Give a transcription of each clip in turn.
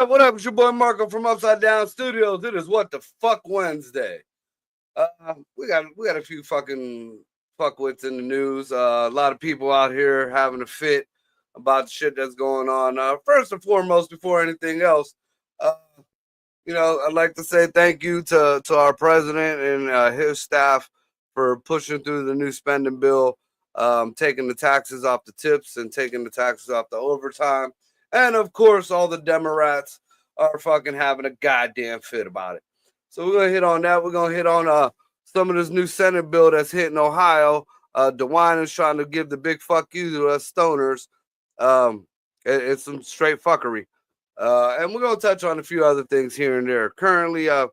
What up? It's your boy Marco from Upside Down Studios. It is What the Fuck Wednesday. We got a few fucking fuckwits in the news. A lot of people out here having a fit about the shit that's going on. First and foremost, before anything else, I'd like to say thank you to our president and his staff for pushing through the new spending bill, taking the taxes off the tips and taking the taxes off the overtime. And of course, all the Democrats are fucking having a goddamn fit about it. So we're going to hit on that. We're going to hit on some of this new Senate bill that's hitting Ohio. DeWine is trying to give the big fuck you to us stoners. It's some straight fuckery. And we're going to touch on a few other things here and there. Currently, I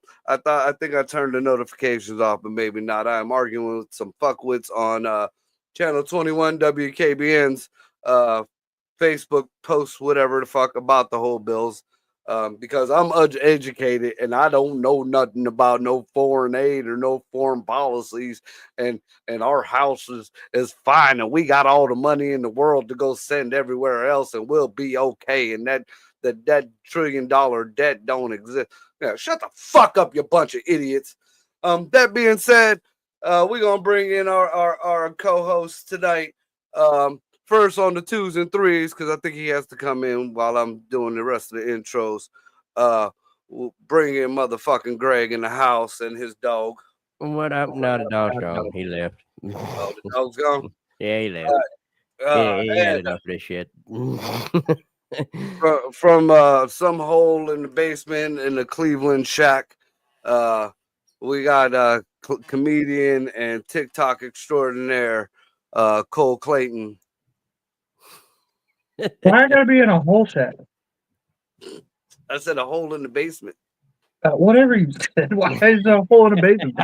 think I turned the notifications off, but maybe not. I am arguing with some fuckwits on Channel 21 WKBN's Facebook posts, whatever the fuck, about the whole bills, because I'm educated and I don't know nothing about no foreign aid or no foreign policies, and our house is fine and we got all the money in the world to go send everywhere else and we'll be okay, and that $1 trillion debt don't exist. Yeah, shut the fuck up, you bunch of idiots. That being said, we're gonna bring in our co-host tonight. First on the 2s and 3s, because I think he has to come in while I'm doing the rest of the intros. We'll bring in motherfucking Greg in the house and his dog. What up? No, the dog's gone. He left. Oh, the dog's gone? Yeah, he left. He had enough of this shit. From some hole in the basement in the Cleveland shack, we got comedian and TikTok extraordinaire Cole Clayton. Why I gotta be in a hole shack? I said a hole in the basement. Whatever you said. Why is there a hole in the basement?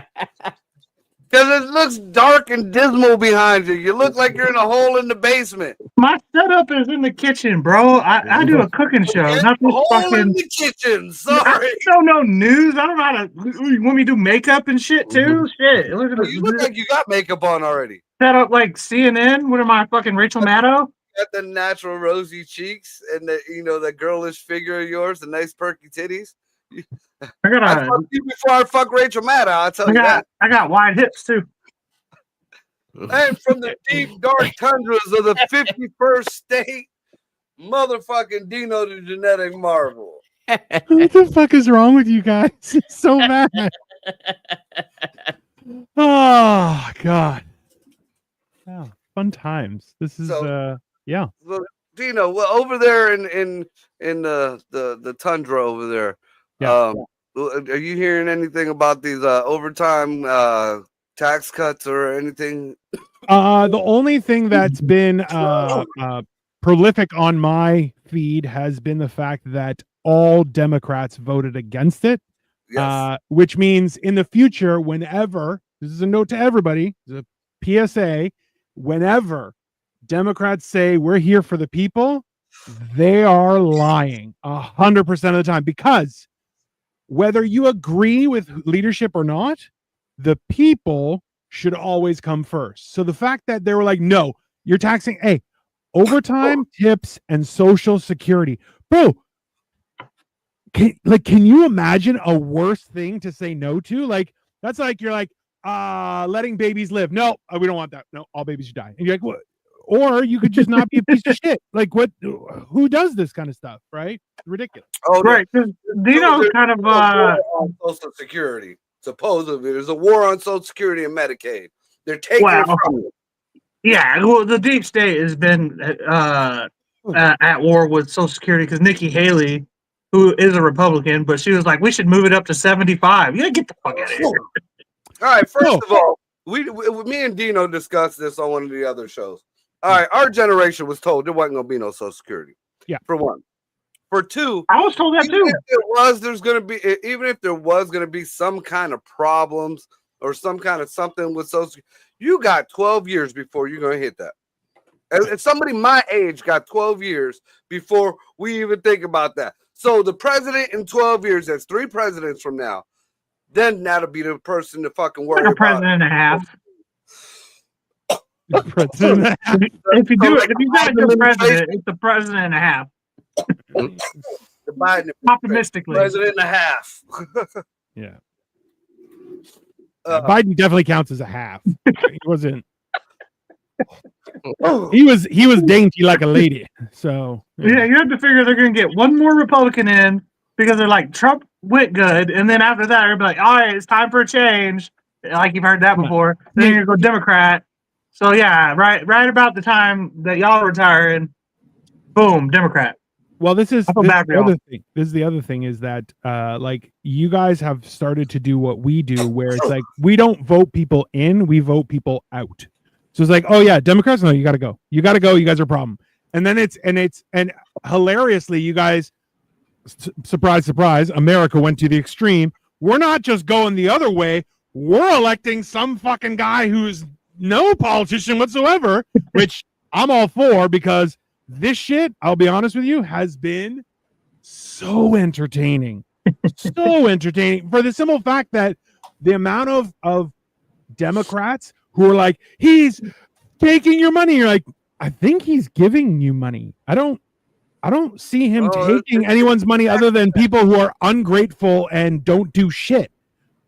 Because it looks dark and dismal behind you. You look like you're in a hole in the basement. My setup is in the kitchen, bro. I do a cooking show. Not this hole fucking in the kitchen. Sorry. I don't know news. I don't know how to. You want me to do makeup and shit too? Shit. Look at You look like you got makeup on already. set up like CNN. What am I, fucking Rachel Maddow? Got the natural rosy cheeks and the girlish figure of yours, the nice perky titties. I fucked you before I fuck Rachel Maddow. I'll tell you that. I got wide hips too. And from the deep dark tundras of the 51st state, motherfucking Dino the genetic marvel. What the fuck is wrong with you guys? It's so bad. Oh God. Oh, fun times. This is yeah. Well, Dino, over there in the tundra over there, yeah. Are you hearing anything about these overtime tax cuts or anything? The only thing that's been prolific on my feed has been the fact that all Democrats voted against it. Yes. Which means in the future, whenever, this is a note to everybody, this is a PSA, whenever Democrats say we're here for the people, they are lying 100% of the time, because whether you agree with leadership or not, the people should always come first. So the fact that they were like, no, you're taxing, overtime, tips, and Social Security. Bro, can you imagine a worse thing to say no to? Like, that's like, you're like, letting babies live. No, we don't want that. No, all babies should die. And you're like, what? Or you could just not be a piece of shit. Like, what? Who does this kind of stuff, right? Ridiculous. Oh, right. Dino kind of on Social Security. Supposedly, there's a war on Social Security and Medicaid. They're taking it from you. Yeah, well, the deep state has been at war with Social Security because Nikki Haley, who is a Republican, but she was like, we should move it up to 75. Yeah, get the fuck out of here. All right, first of all, me and Dino discussed this on one of the other shows. All right, our generation was told there wasn't going to be no Social Security. Yeah. For one. For two, I was told that even too. if there was gonna be some kind of problems or some kind of something with Social, you got 12 years before you're gonna hit that. And somebody my age got 12 years before we even think about that. So the president in 12 years, that's 3 presidents from now, then that'll be the person to fucking worry Like a about. president and a half. President. If you do like it, if you got a good president, it's a president and a half. The Biden Optimistically. president and a half. Yeah. Biden definitely counts as a half. He wasn't. He was dainty like a lady. So Yeah, you have to figure they're going to get one more Republican in because they're like Trump went good, and then after that, they're like, all right, it's time for a change. Like you've heard that before. Then you're going to go Democrat. So yeah, right about the time that y'all are retiring, boom, Democrat. Well, this is the y'all. other thing. This is the other thing is that like you guys have started to do what we do, where it's like we don't vote people in, we vote people out. So it's like, oh yeah, Democrats, no, you gotta go. You gotta go, you guys are a problem. And then it's hilariously, you guys, surprise, surprise, America went to the extreme. We're not just going the other way, we're electing some fucking guy who's no politician whatsoever, which I'm all for, because this shit, I'll be honest with you, has been so entertaining. So entertaining for the simple fact that the amount of Democrats who are like, he's taking your money. You're like, I think he's giving you money. I don't see him taking anyone's money other than people who are ungrateful and don't do shit.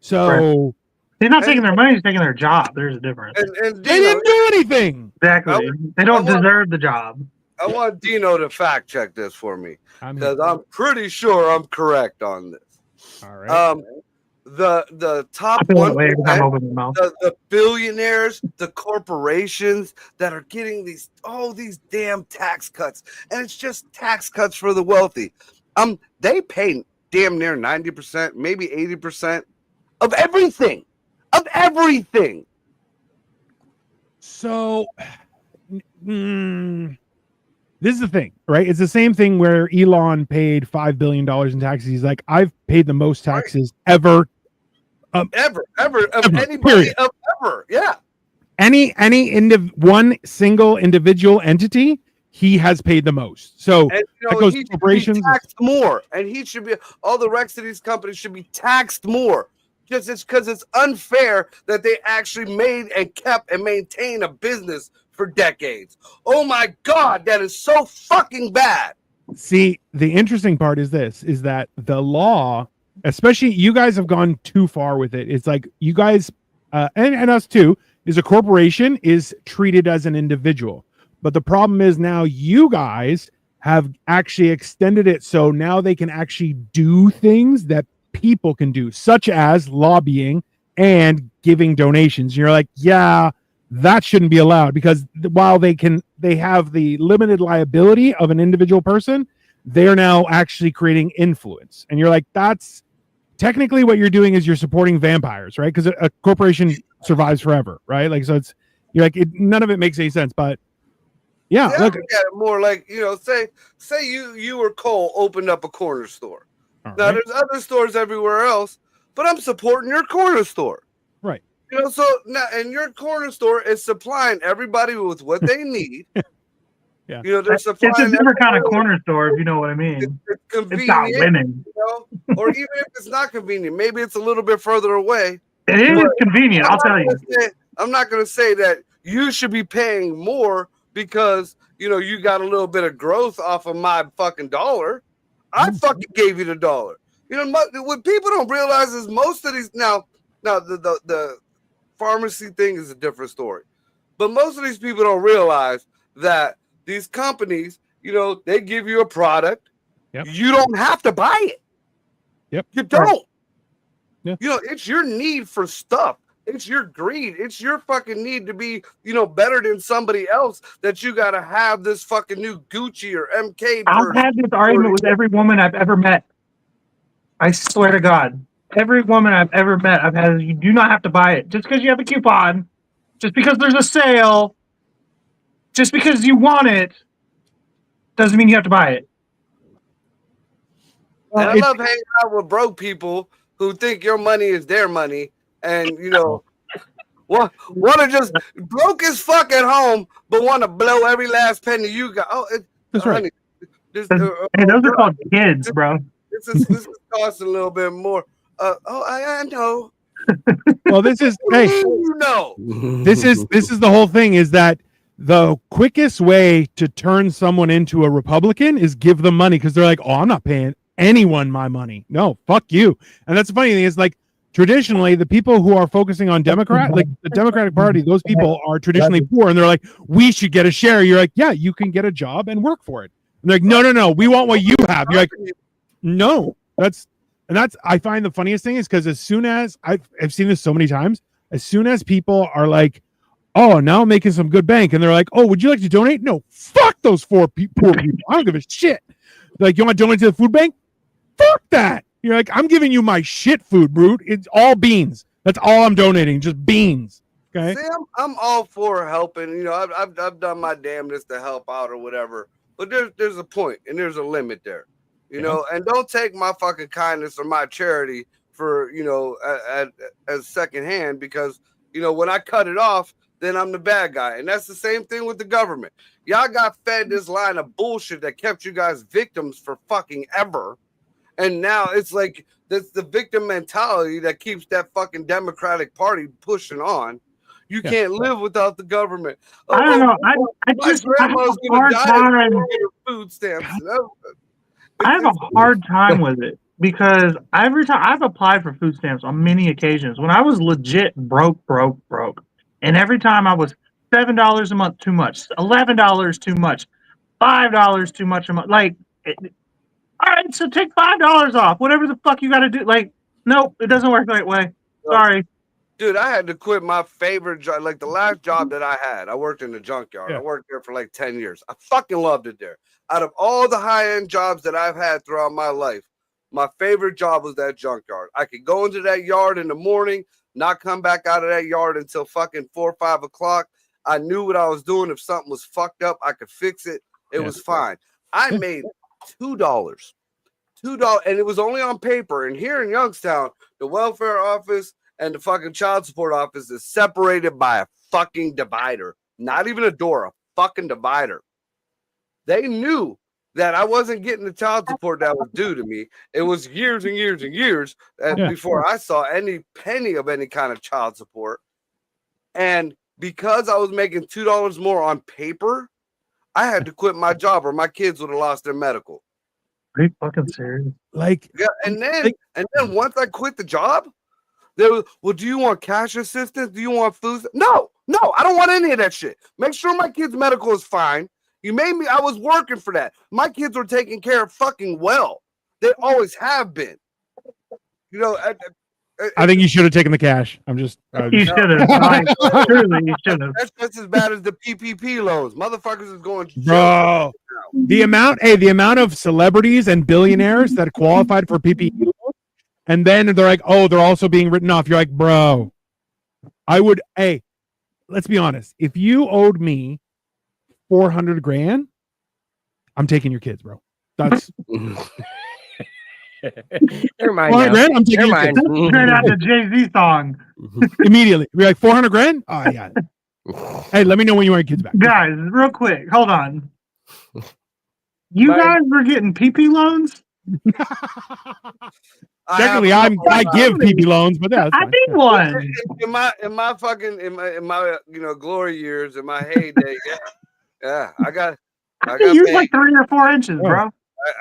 So they're not taking their money, they're taking their job. There's a difference. And they didn't do anything. Exactly. They don't deserve the job. I want Dino to fact check this for me, because I'm pretty sure I'm correct on this. All right. The top 1%, the billionaires, the corporations that are getting these damn tax cuts, and it's just tax cuts for the wealthy. They pay damn near 90%, maybe 80% of everything. So this is the thing, right? It's the same thing where Elon paid $5 billion in taxes. He's like, I've paid the most taxes ever. Ever of anybody ever. Yeah. Any one single individual entity, he has paid the most. So and, that goes he corporations should be taxed more, and he should be, all the rest of these companies should be taxed more. Just it's because it's unfair that they actually made and kept and maintained a business for decades. Oh my God, that is so fucking bad. See, the interesting part is this, is that the law, especially you guys have gone too far with it. It's like you guys, and us too, is a corporation is treated as an individual. But the problem is now you guys have actually extended it so now they can actually do things that people can do, such as lobbying and giving donations. You're like, yeah, that shouldn't be allowed, because while they have the limited liability of an individual person, they're now actually creating influence. And you're like, that's technically what you're doing, is you're supporting vampires, right? Because a corporation survives forever, right? Like, so you're like, none of it makes any sense. But yeah, look, at it more like, say you or Cole opened up a corner store. Now there's other stores everywhere else, but I'm supporting your corner store. Right. So now, and your corner store is supplying everybody with what they need. Yeah. It's They're a supplying different kind of corner store, if you know what I mean. It's convenient. It's not women. Or even if it's not convenient, maybe it's a little bit further away. It is convenient, I'll tell you. I'm not going to say that you should be paying more because, you got a little bit of growth off of my fucking dollar. I fucking gave you the dollar. What people don't realize is most of these now the pharmacy thing is a different story, but most of these people don't realize that these companies, they give you a product. Yep. You don't have to buy it. Yep. You don't. Yeah. It's your need for stuff. It's your greed. It's your fucking need to be, better than somebody else that you got to have this fucking new Gucci or MK. I've had this argument with every woman I've ever met. I swear to God, every woman I've ever met, I've had, you do not have to buy it. Just because you have a coupon, just because there's a sale, just because you want it, doesn't mean you have to buy it. Well, And I love hanging out with broke people who think your money is their money, and want to just broke as fuck at home, but want to blow every last penny you got. That's right. Honey, this, hey, those are called kids, bro. this is costing a little bit more. I know. Well, this is hey, this is the whole thing. Is that the quickest way to turn someone into a Republican is give them money because they're like, oh, I'm not paying anyone my money. No, fuck you. And that's the funny thing is like traditionally the people who are focusing on Democrat, like the Democratic Party, those people are traditionally poor, and they're like, we should get a share. You're like, yeah, you can get a job and work for it. And they're like, no, we want what you have. You're like, no, that's I find the funniest thing is because as soon as I've seen this so many times, as soon as people are like, oh, now I'm making some good bank, and they're like, oh, would you like to donate? No, fuck those poor people. I don't give a shit. Like, you want to donate to the food bank? Fuck that. You're like, I'm giving you my shit food, brute. It's all beans. That's all I'm donating, just beans. Okay. See, I'm all for helping. I've done my damnedest to help out or whatever. But there's a point and there's a limit there. And don't take my fucking kindness or my charity for as secondhand, because when I cut it off, then I'm the bad guy. And that's the same thing with the government. Y'all got fed this line of bullshit that kept you guys victims for fucking ever. And now it's like that's the victim mentality that keeps that fucking Democratic Party pushing on. You can't live without the government. I don't know. I just have a hard time. Food stamps. I have a hard time with it because every time I've applied for food stamps on many occasions when I was legit broke, and every time I was $7 a month too much, $11 too much, $5 too much a month. Like, all right, so take $5 off. Whatever the fuck you got to do. Like, nope, it doesn't work that way. Sorry. Dude, I had to quit my favorite job. Like the last job that I had, I worked in the junkyard. I worked there for like 10 years. I fucking loved it there. Out of all the high-end jobs that I've had throughout my life, my favorite job was that junkyard. I could go into that yard in the morning, not come back out of that yard until fucking 4 or 5 o'clock. I knew what I was doing. If something was fucked up, I could fix it. It was fine. I made $2. And it was only on paper. And here in Youngstown, the welfare office and the fucking child support office is separated by a fucking divider. Not even a door, a fucking divider. They knew that I wasn't getting the child support that was due to me. It was years and years and years before I saw any penny of any kind of child support. And because I was making $2 more on paper, I had to quit my job or my kids would have lost their medical. Are you fucking serious? Like, yeah, and then once I quit the job, there was, well, do you want cash assistance? Do you want food? No, I don't want any of that shit. Make sure my kids' medical is fine. You made me, I was working for that. My kids were taken care of fucking well. They always have been. I think you should have taken the cash. You should have. Truly, you should have. That's just as bad as the PPP loans. Motherfuckers is going to jail. Bro, the amount of celebrities and billionaires that qualified for PPP loans, and then they're like, oh, they're also being written off. You're like, bro, let's be honest. If you owed me $400,000, I'm taking your kids, bro. That's Never mind. I'm taking your kids. Turn out the Jay-Z song. Immediately. We're like, $400,000? Oh, yeah. Hey, let me know when you want your kids back. Guys, real quick, hold on. You guys were getting PP loans? Technically, I give PP loans, but that's I need one. In my glory years, in my heyday, I got you paid. Like 3 or 4 inches, bro.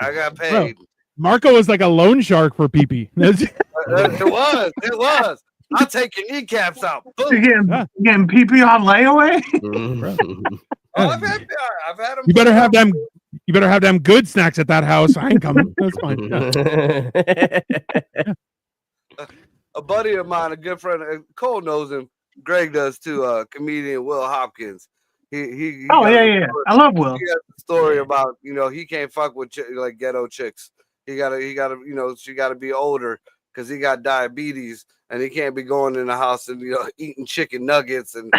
I got paid. Bro, Marco was like a loan shark for PP. It was. I'll take your kneecaps out. You're getting PP on layaway? I've had them. You better have them good snacks at that house. I ain't coming. That's fine. Yeah. A buddy of mine, a good friend, Cole knows him. Greg does too. Comedian Will Hopkins. He yeah. I love Will. He has a story about he can't fuck with like ghetto chicks. He gotta she gotta be older because he got diabetes and he can't be going in the house and eating chicken nuggets and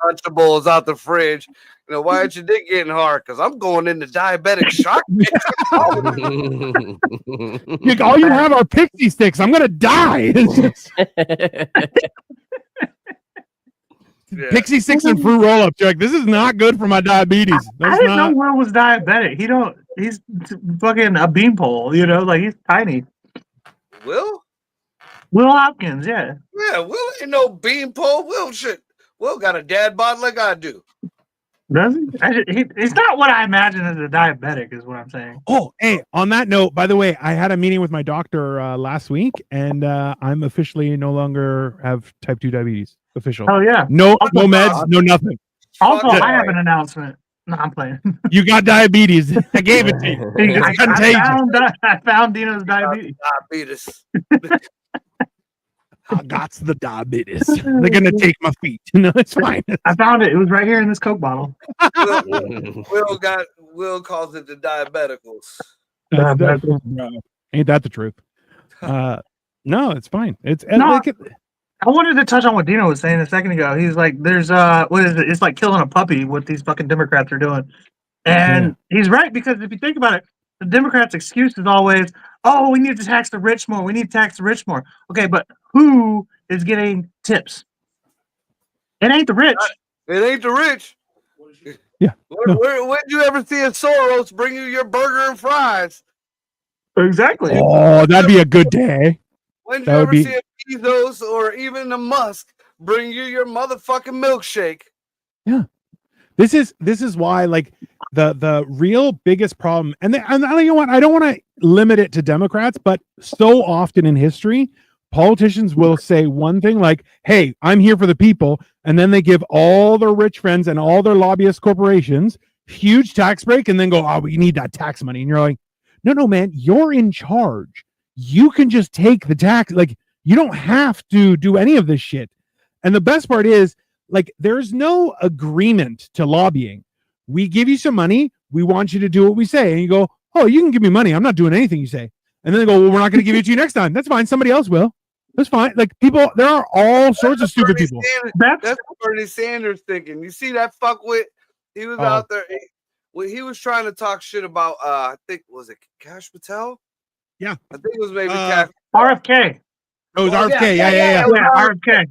Lunchables out the fridge. Why aren't your dick getting hard? Because I'm going into diabetic shock. All you have are pixie sticks. I'm gonna die. Pixie sticks and fruit roll-ups. You're like, this is not good for my diabetes. I didn't know Will was diabetic. He's fucking a beanpole, like he's tiny. Will Hopkins, yeah. Yeah, Will ain't no beanpole. Will got a dad bod like I do. Does he? He's not what I imagine as a diabetic, is what I'm saying. Oh, hey, on that note, by the way, I had a meeting with my doctor last week, and I'm officially no longer have type 2 diabetes. Official. Oh, yeah. No meds, no nothing. Also, I have an announcement. No, I'm playing. You got diabetes. I gave it to you. It's contagious. I found Dino's diabetes. I got the diabetes. They're gonna take my feet. No, it's fine. I found it. It was right here in this Coke bottle. Will calls it the diabeticals. Ain't that the truth? No, it's fine. It's I wanted to touch on what Dino was saying a second ago. He's like, there's what is it? It's like killing a puppy, what these fucking Democrats are doing. And he's right, because if you think about it, the Democrats' excuse is always, oh, we need to tax the rich more. We need to tax the rich more. Okay, but who is getting tips? It ain't the rich. It ain't the rich. Yeah. When did you ever see a Soros bring you your burger and fries? Exactly. Oh, that'd be a good day. When did you ever see a Bezos or even a Musk bring you your motherfucking milkshake? Yeah. This is why, like, the real biggest problem, and you know what, I don't want to limit it to Democrats, but so often in history, politicians will say one thing like, hey, I'm here for the people, and then they give all their rich friends and all their lobbyist corporations huge tax break, and then go, oh, we need that tax money. And you're like, no, man, you're in charge. You can just take the tax. Like, you don't have to do any of this shit. And the best part is, like, there's no agreement to lobbying. We give you some money. We want you to do what we say. And you go, oh, you can give me money. I'm not doing anything you say. And then they go, well, we're not going to give it to you next time. That's fine. Somebody else will. That's fine. Like, people, there are all sorts of stupid people. That's Bernie Sanders thinking. You see that fuckwit? He was out there. He was trying to talk shit about, I think, was it Cash Patel? Yeah. I think it was maybe Cash. RFK. Oh, it was RFK. Yeah. RFK.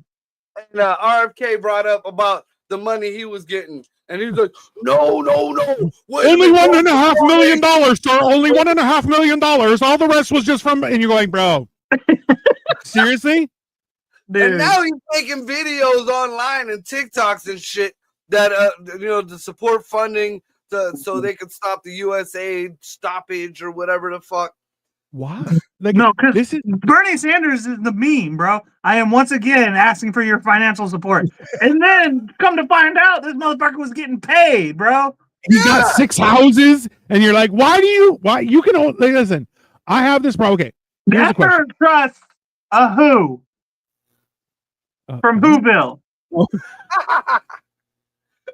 And RFK brought up about the money he was getting. And he was like, no. Only $1.5 million, sir. Only $1.5 million. All the rest was just from, and you're going, bro. Seriously? Dude. And now he's making videos online and TikToks and shit that, to support funding so they could stop the USA stoppage or whatever the fuck. Why? Like, no, because this is Bernie Sanders is the meme, bro. I am once again asking for your financial support. And then come to find out this motherfucker was getting paid, bro. He got 6 houses, and you're like, why you can only listen. I have this problem. Okay. Never trust a who from Whoville.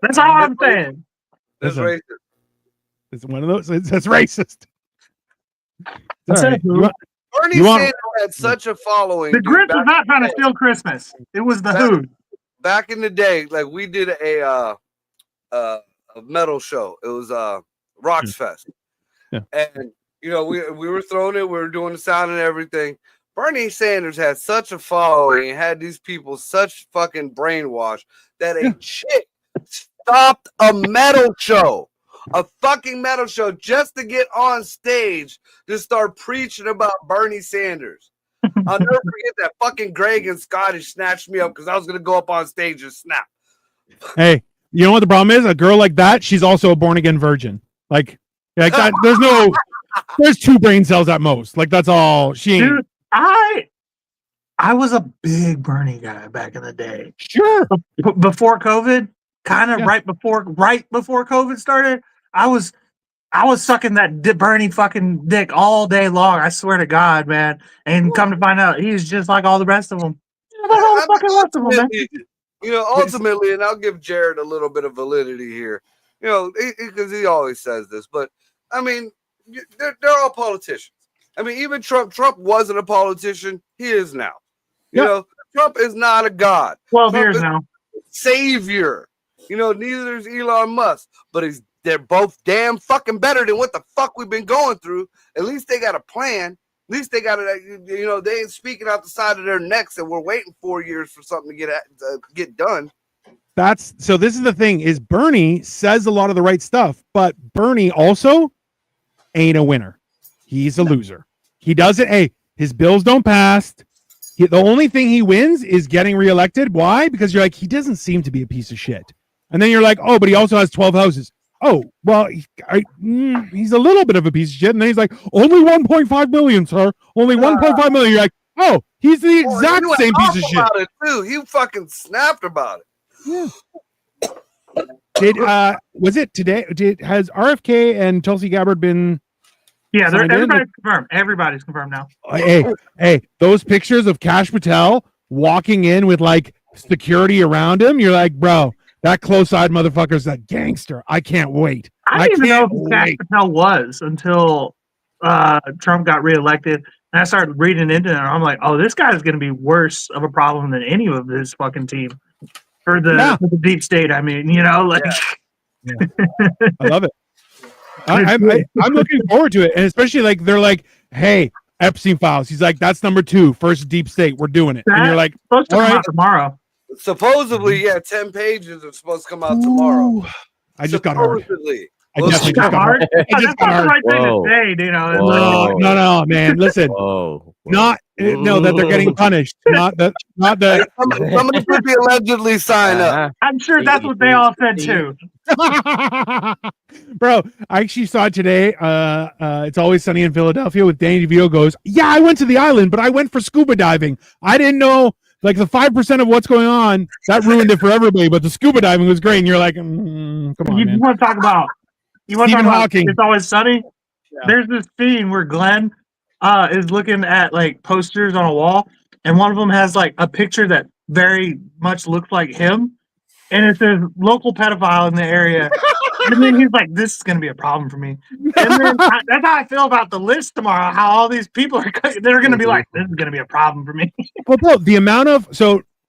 That's all I'm saying. That's racist. It's one of those. That's racist. Right. Bernie Sanders had such a following. The Grinch was not trying to steal Christmas. It was the Who. Back in the day, like, we did a metal show. It was Rocks Fest. Yeah. And we were throwing it, we were doing the sound and everything. Bernie Sanders had such a following and had these people such fucking brainwashed that a chick stopped a metal show. A fucking metal show just to get on stage to start preaching about Bernie Sanders. I'll never forget that fucking Greg and Scotty snatched me up because I was going to go up on stage and snap. Hey, you know what the problem is? A girl like that, she's also a born-again virgin. Like that, there's 2 brain cells at most. Like, that's all. She ain't. Dude, I was a big Bernie guy back in the day. Sure. Before COVID, kind of right before COVID started, I was sucking that Bernie fucking dick all day long. I swear to God, man. And come to find out, he's just like all the rest of them. Ultimately, and I'll give Jared a little bit of validity here, because he always says this, but I mean, they're all politicians. I mean, even Trump wasn't a politician. He is now. You Yep. know, Trump is not a god. 12 Trump years is now. savior. You know, neither is Elon Musk, but they're both damn fucking better than what the fuck we've been going through. At least they got a plan. At least they got it. You know, they ain't speaking out the side of their necks, and we're waiting 4 years for something to get done. So this is the thing: is Bernie says a lot of the right stuff, but Bernie also ain't a winner. He's a loser. He doesn't. Hey, his bills don't pass. The only thing he wins is getting reelected. Why? Because you're like, he doesn't seem to be a piece of shit. And then you're like, oh, but he also has 12 houses. Oh, well, he's a little bit of a piece of shit. And then he's like, only 1.5 million, sir. Only 1.5 million. You're like, oh, he's the exact same piece of shit. About it too. He fucking snapped about it. Yeah. Was it today? Has RFK and Tulsi Gabbard been? Yeah, signed in? everybody's confirmed. Everybody's confirmed now. Hey, those pictures of Kash Patel walking in with like security around him, you're like, bro, that close-eyed motherfucker's a gangster. I can't wait. I didn't even know who Kash Patel was until Trump got reelected. And I started reading into it, and I'm like, oh, this guy's going to be worse of a problem than any of his fucking team for the deep state. I mean, you know, like. Yeah. I love it. I'm looking forward to it, and especially like they're like, "Hey, Epstein files." He's like, "That's number 2, first deep state. We're doing it." And you're like, supposed to come out tomorrow. Supposedly, 10 pages are supposed to come out tomorrow. I just got hard. I Well, definitely just got hard. I just got hard. Right thing to say, you know. No, man. Listen, not that they're getting punished. Not that. Somebody could be allegedly signed up. I'm sure that's what they all said too. Bro, I actually saw it today. It's Always Sunny in Philadelphia with Danny DeVito goes, yeah, I went to the island, but I went for scuba diving. I didn't know like the 5% of what's going on that ruined it for everybody, but the scuba diving was great. And you're like, come on, you man. want to talk about Stephen Hawking. It's Always Sunny. Yeah. There's this scene where Glenn is looking at like posters on a wall, and one of them has like a picture that very much looks like him, and it says local pedophile in the area. And then he's like, this is going to be a problem for me. And then that's how I feel about the list tomorrow, how all these people they're going to be like, this is going to be a problem for me. Well, bro, the amount of,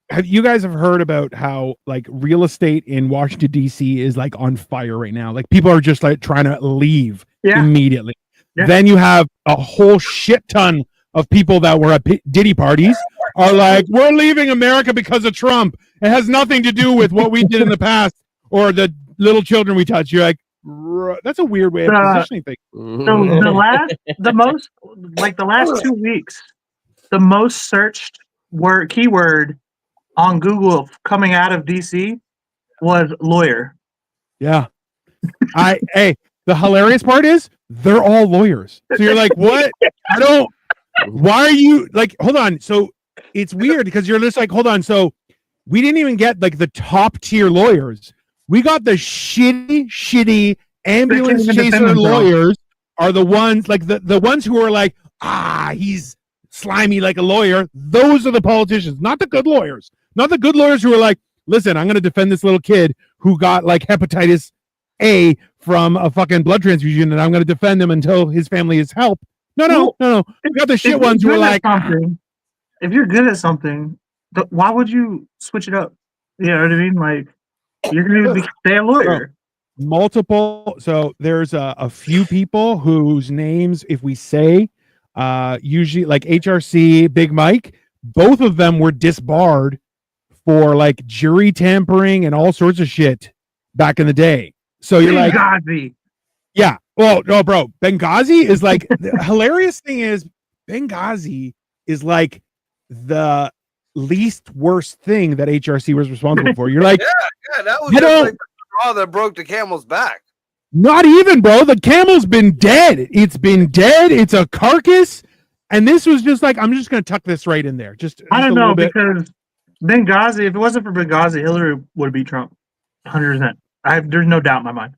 have you guys heard about how like real estate in Washington, D.C. is like on fire right now? Like people are just like trying to leave immediately. Yeah. Then you have a whole shit ton of people that were at Diddy parties are like, we're leaving America because of Trump. It has nothing to do with what we did in the past or the little children we touch. You're like, that's a weird way of positioning things. So the last 2 weeks, the most searched keyword on Google coming out of DC was lawyer. Yeah. The hilarious part is they're all lawyers. So you're like, what? Why are you like, hold on. So it's weird because you're just like, hold on. So we didn't even get like the top tier lawyers. We got the shitty ambulance chaser lawyers are the ones like the ones who are like, he's slimy like a lawyer. Those are the politicians, not the good lawyers. Not the good lawyers who are like, listen, I'm going to defend this little kid who got like hepatitis A from a fucking blood transfusion, and I'm going to defend him until his family is help. No. We got the shit ones who are like, if you're good at something, why would you switch it up? You know what I mean? Like, you're going to stay a lawyer. Multiple. So there's a few people whose names, if we say, usually like HRC, Big Mike, both of them were disbarred for like jury tampering and all sorts of shit back in the day. So you're like, Benghazi. Yeah. Well, no, bro. Benghazi is like the hilarious thing is Benghazi is like the least worst thing that HRC was responsible for. You're like, yeah, that was just like the straw that broke the camel's back. Not even, bro. The camel's been dead. It's been dead. It's a carcass. And this was just like, I'm just going to tuck this right in there. I don't know, because Benghazi, if it wasn't for Benghazi, Hillary would beat Trump. 100%. There's no doubt in my mind.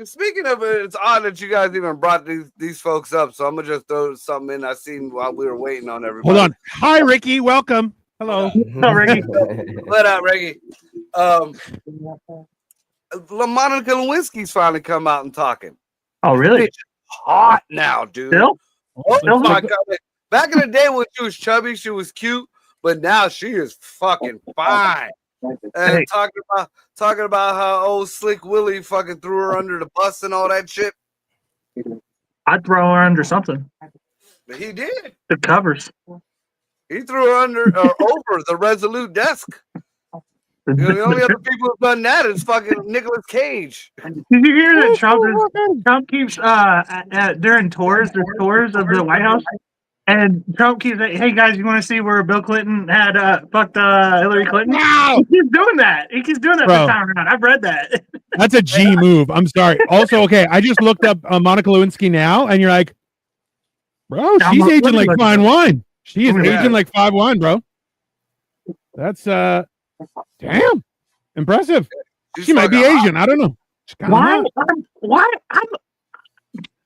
Speaking of it, it's odd that you guys even brought these folks up. So I'm going to just throw something in I seen while we were waiting on everybody. Hold on. Hi, Ricky. Welcome. Hello. Hello, Ricky. What up, Ricky? Monica Lewinsky's finally come out and talking. Oh, really? It's hot now, dude. Still? Oh my God. Back in the day when she was chubby, she was cute, but now she is fucking fine. And talking about how old Slick Willie fucking threw her under the bus and all that shit. I'd throw her under something. But he did. The covers. He threw her under or over the Resolute desk. The only other people who've done that is fucking Nicolas Cage. Did you hear that Trump keeps during tours, the tours of the White House, and Trump keeps saying, "Hey guys, you want to see where Bill Clinton had fucked Hillary Clinton?" No! He keeps doing that. He keeps doing that this time around. I've read that. That's a G move. I'm sorry. Also, okay, I just looked up Monica Lewinsky now, and you're like, bro, she's aging like fine wine. She is aging like fine wine, bro. That's damn impressive. She might be Asian. I don't know. Why?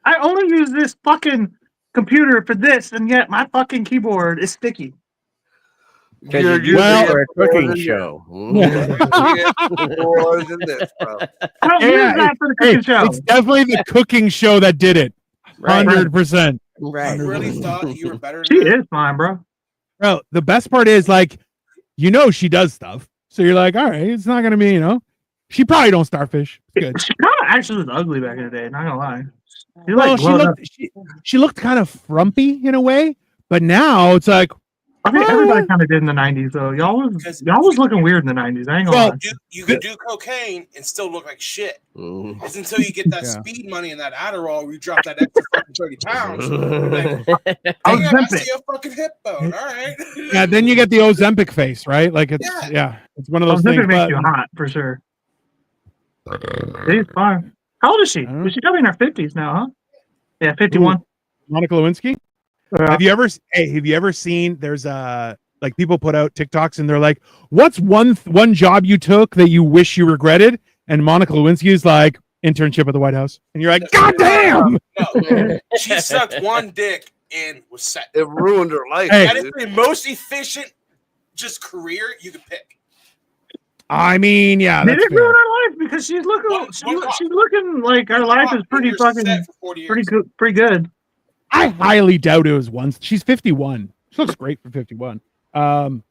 I only use this fucking computer for this, and yet my fucking keyboard is sticky. You're using it for a cooking show. I don't use that for the cooking show. It's definitely the cooking show that did it. 100%. Right. You really thought you were better than She that? is fine, bro. Bro, the best part is like, she does stuff. So you're like, all right, it's not gonna be, she probably don't starfish. It's good. She kind of actually was ugly back in the day. Not gonna lie. She looked kind of frumpy in a way, but now it's like, I mean, everybody kind of did in the '90s, though. Y'all was looking weird in the '90s. I ain't gonna lie. You could do cocaine and still look like shit. It's until you get that speed money and that Adderall where you drop that extra fucking 30 pounds. Like, I see a fucking hip bone. All right. Yeah, then you get the Ozempic face, right? Like it's it's one of those things. Ozempic makes you hot for sure. She's fine. How old is she? Is she probably in her 50s now, huh? Yeah, 51. Monica Lewinsky. Have you ever seen? There's like people put out TikToks and they're like, "What's one job you took that you wish you regretted?" And Monica Lewinsky's like, "Internship at the White House," and you're like, "God damn!" No, she sucked one dick and was set. It ruined her life. Hey. That is the most efficient just career you could pick. I mean, yeah, Did that's it ruin her life because she's looking? She's looking like her life is pretty fucking pretty good. I highly doubt it was once. She's 51. She looks great for 51. Dude,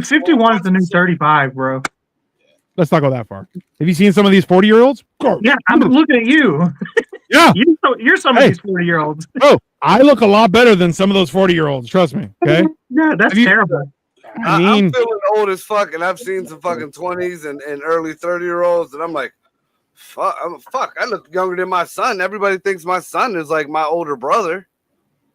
51 is the new 35, bro. Let's not go that far. Have you seen some of these 40-year-olds? Yeah, I'm looking at you. Yeah, you're some of these 40-year-olds. Oh, I look a lot better than some of those 40-year-olds. Trust me. Okay. Yeah, that's terrible. I'm feeling old as fuck, and I've seen some fucking 20s and early 30-year-olds, and I'm like, fuck, I look younger than my son. Everybody thinks my son is like my older brother.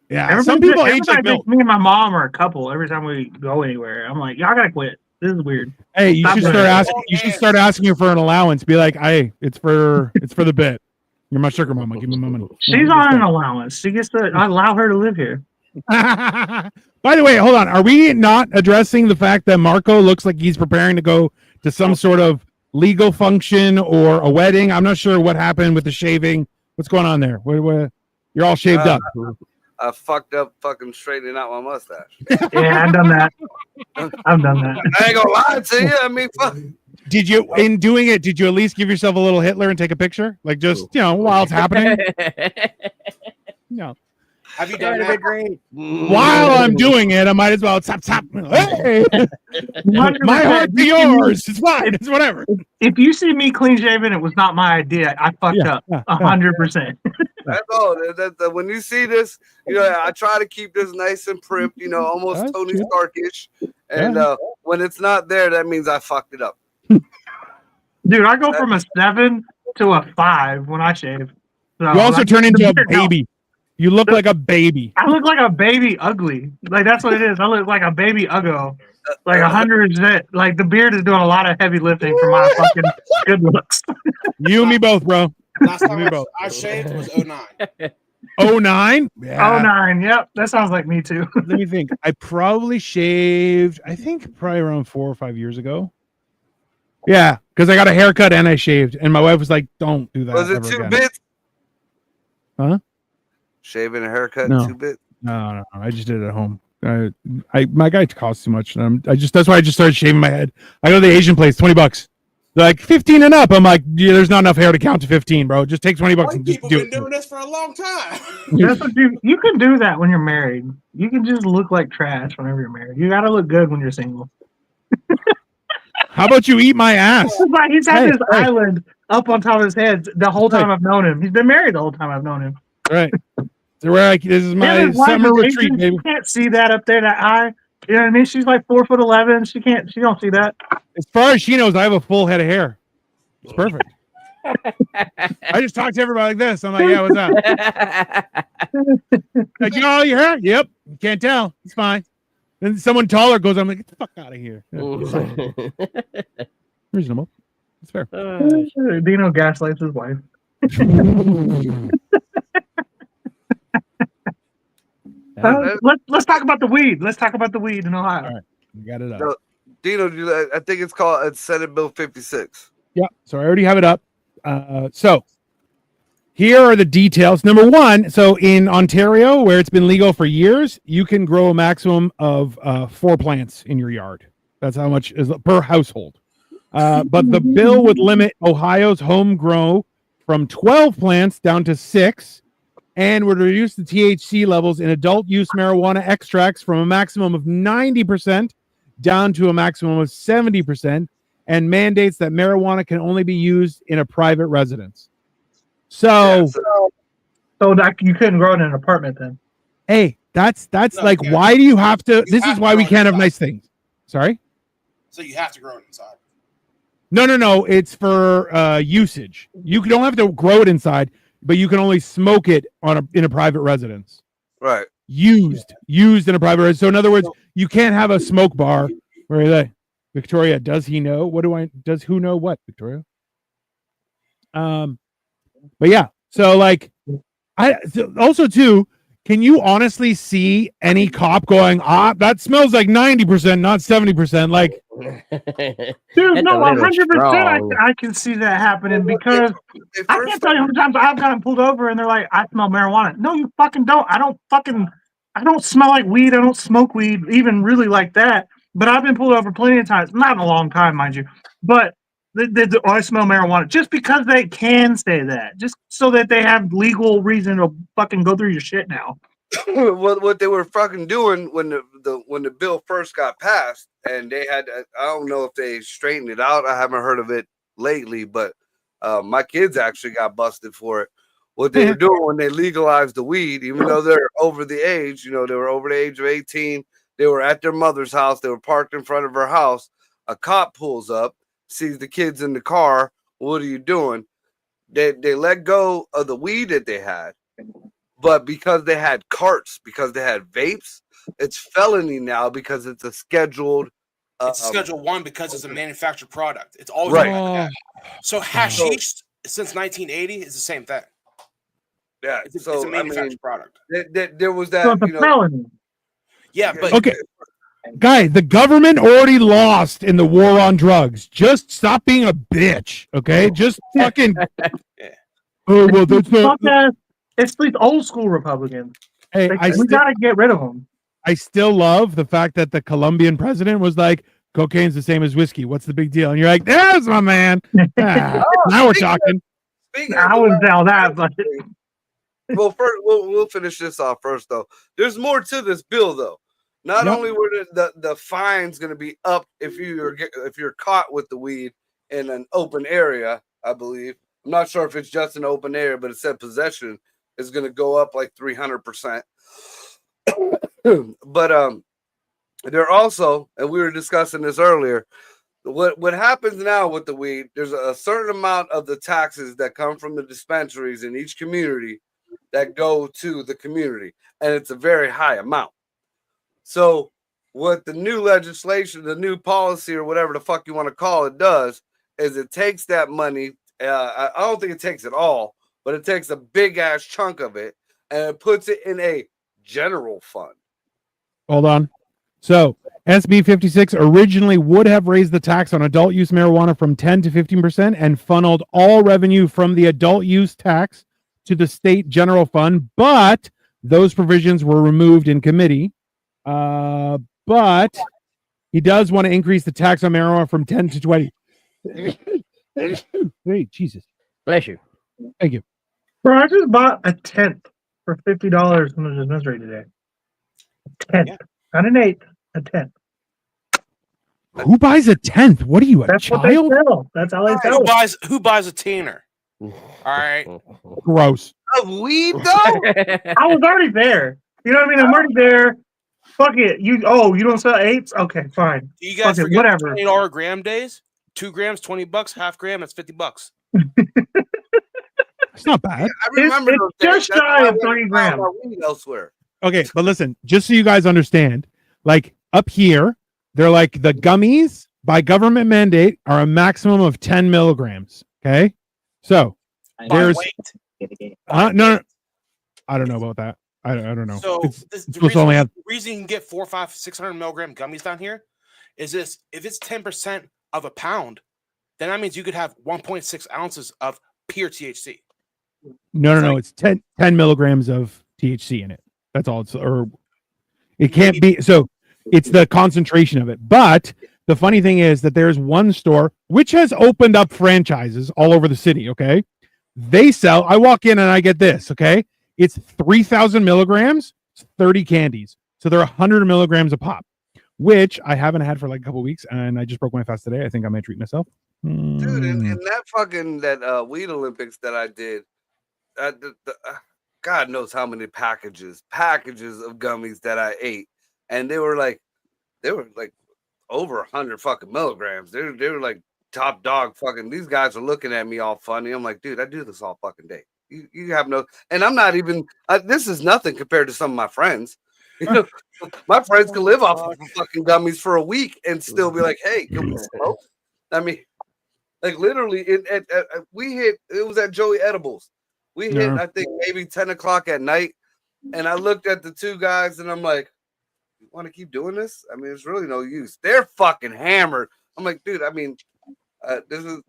Yeah, some people age like milk. Me and my mom are a couple every time we go anywhere. I'm like, y'all gotta quit. This is weird. Hey, you should start asking. You should start asking her for an allowance. Be like, hey, it's for the bit. You're my sugar mama. Give me my money. She's on an allowance. She gets to allow her to live here. By the way, hold on. Are we not addressing the fact that Marco looks like he's preparing to go to some sort of legal function or a wedding? I'm not sure what happened with the shaving. What's going on there? You're all shaved up. I fucked up fucking straightening out my mustache. Yeah, I've done that. I've done that. I ain't gonna lie to you. I mean, fuck. Did you, in doing it, did you at least give yourself a little Hitler and take a picture? Like just, while it's happening? No. Have you done that? Great. While I'm doing it, I might as well tap. Hey, my heart be yours. It's fine. It's whatever. If you see me clean shaven, it was not my idea. I fucked up 100%. That's all. When you see this, I try to keep this nice and primped, almost That's Tony true. Starkish. And when it's not there, that means I fucked it up. Dude, I go from a 7 to a 5 when I shave. So, You also turn into a baby. You look like a baby. I look like a baby ugly. Like, that's what it is. I look like a baby uggo. Like 100%. Like, the beard is doing a lot of heavy lifting for my fucking good looks. You and me both, bro. Last time I shaved was 09. 09? Yeah. 09. Yep. That sounds like me, too. Let me think. I probably shaved, probably around 4 or 5 years ago. Yeah, because I got a haircut and I shaved. And my wife was like, don't do that. Was it 2 bits? Huh? Shaving a haircut, No. 2 bits? No. I just did it at home. My guy costs too much. That's why I just started shaving my head. I go to the Asian place, $20. They're like 15 and up. I'm like, yeah, there's not enough hair to count to 15, bro. Just take 20 bucks White and just people do been it. doing this for a long time. That's what you can do that when you're married. You can just look like trash whenever you're married. You gotta look good when you're single. How about you eat my ass? It's like he's had Hey, this hey. island up on top of his head the whole time Hey. I've known him. He's been married the whole time I've known him. Right. So this is Him my and his wife summer is retreat, Asian. baby. You can't see that up there, that eye. You know what I mean? She's like 4'11". She don't see that. As far as she knows, I have a full head of hair. It's perfect. I just talk to everybody like this. I'm like, yeah, what's up? Like, you know all your hair? Yep. You can't tell. It's fine. Then someone taller goes, I'm like, get the fuck out of here. Yeah, reasonable. It's fair. Dino gaslights his wife. Let's talk about the weed. Let's talk about the weed in Ohio. All right. You got it up. No, Dino, I think it's Senate Bill 56. Yeah. So I already have it up. So here are the details. Number one, so in Ontario, where it's been legal for years, you can grow a maximum of 4 plants in your yard. That's how much is per household. But the bill would limit Ohio's home grow from 12 plants down to 6 and would reduce the THC levels in adult use marijuana extracts from a maximum of 90% down to a maximum of 70%, and mandates that marijuana can only be used in a private residence. So that you couldn't grow it in an apartment then. Hey, that's No, like, yeah. why do you have to? You This have is to why we grow it can't have inside. nice things. Sorry? So you have to grow it inside. No. It's for usage. You don't have to grow it inside, but you can only smoke it in a private residence. Right. Used in a private residence. So in other words, you can't have a smoke bar. Where are they? Victoria, does he know? Does who know what, Victoria? But yeah, so like also too, can you honestly see any cop going, that smells like 90%, not 70%? Like, Dude, no, a little 100%. I can see that happening because I can't tell you how many times I've gotten pulled over and they're like, I smell marijuana. No, you fucking don't. I don't smell like weed. I don't smoke weed, even really like that. But I've been pulled over plenty of times. Not in a long time, mind you. But I smell marijuana just because they can say that, just so that they have legal reason to fucking go through your shit now. What they were fucking doing when the bill first got passed, and they had, I don't know if they straightened it out. I haven't heard of it lately, but my kids actually got busted for it. What they were doing when they legalized the weed, even though they're over the age, they were over the age of 18. They were at their mother's house. They were parked in front of her house. A cop pulls up, sees the kids in the car. What are you doing? They let go of the weed that they had, but because they had carts, because they had vapes, it's felony now because it's a scheduled. It's Schedule 1 because it's a manufactured product. It's always right. been like that. So hashish since 1980 is the same thing. Yeah, it's a manufactured product. There was that. So it's a felony. Yeah, but okay. Guy, the government already lost in the war on drugs. Just stop being a bitch, okay? Just fucking. Oh well, that's not. It's these old school Republicans. Hey, we gotta get rid of them. I still love the fact that the Colombian president was like, "Cocaine's the same as whiskey. What's the big deal?" And you're like, "There's my man." Now we're talking. I wouldn't tell that, but well, first we'll finish this off first, though. There's more to this bill, though. Not only were the fines going to be up if you're caught with the weed in an open area, I believe. I'm not sure if it's just an open area, but it said possession is going to go up like 300%. But they're also, and we were discussing this earlier, what happens now with the weed, there's a certain amount of the taxes that come from the dispensaries in each community that go to the community, and it's a very high amount. So what the new legislation, the new policy, or whatever the fuck you want to call it, does is it takes that money. I don't think it takes it all, but it takes a big ass chunk of it and it puts it in a general fund. Hold on. So SB 56 originally would have raised the tax on adult use marijuana from 10 to 15% and funneled all revenue from the adult use tax to the state general fund, but those provisions were removed in committee. But he does want to increase the tax on marijuana from 10 to 20. Hey, Jesus. Bless you. Thank you. Bro, I just bought a 10th for $50 from the dispensary today. A 10th. Yeah. Not an 8th, a 10th. Who buys a 10th? What are you, a That's what they child? sell. That's how they sell it. Who buys a teener? All right. Gross. Of weed though? I was already there. You know what I mean? I'm already there. Fuck it. You don't sell 8s? Okay, fine. Do you guys Fuck it, forget whatever. $20 gram days? 2 grams, $20. Half gram, that's $50. It's not bad. I remember It's those days. just That's shy why I of went 3 and found grams. my weed elsewhere. Okay, but listen, just so you guys understand, like up here, they're like the gummies by government mandate are a maximum of 10 milligrams. Okay. So there's no, I don't know about that. I don't know. So It's supposed to only have the reason you can get 400, 500, 600 milligram gummies down here is this: if it's 10% of a pound, then that means you could have 1.6 ounces of pure THC. no. It's 10 milligrams of THC in it. That's all. Or it can't be. So it's the concentration of it. But the funny thing is that there's one store which has opened up franchises all over the city. Okay, they sell. I walk in and I get this. Okay, it's 3,000 milligrams, 30 candies. So they're 100 milligrams a pop, which I haven't had for like a couple of weeks, and I just broke my fast today. I think I might treat myself. Dude, in that fucking weed Olympics that I did, God knows how many packages of gummies that I ate, and they were like over 100 fucking milligrams. They were like top dog fucking. These guys are looking at me all funny. I'm like, dude, I do this all fucking day. You have no, and I'm not even. This is nothing compared to some of my friends. You know, my friends can live off of fucking gummies for a week and still be like, hey, can we smoke? I mean, like literally, we hit. It was at Joey Edibles. We hit, I think, maybe 10 o'clock at night, and I looked at the two guys, and I'm like, "You want to keep doing this? I mean, it's really no use. They're fucking hammered." I'm like, dude. I mean, this is.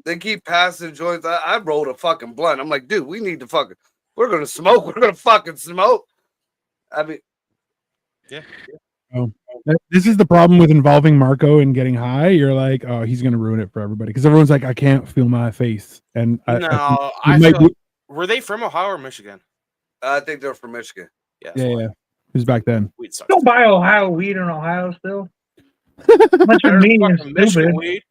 They keep passing joints. I rolled a fucking blunt. I'm like, dude, we need to fucking. We're gonna smoke. We're gonna fucking smoke. I mean, yeah. Oh, this is the problem with involving Marco and getting high. You're like, oh, he's gonna ruin it for everybody because everyone's like, I can't feel my face, and were they from Ohio or Michigan? I think they're from Michigan. Yeah. Who's back then? Don't buy Ohio weed in Ohio still. Much of me is Michigan weed.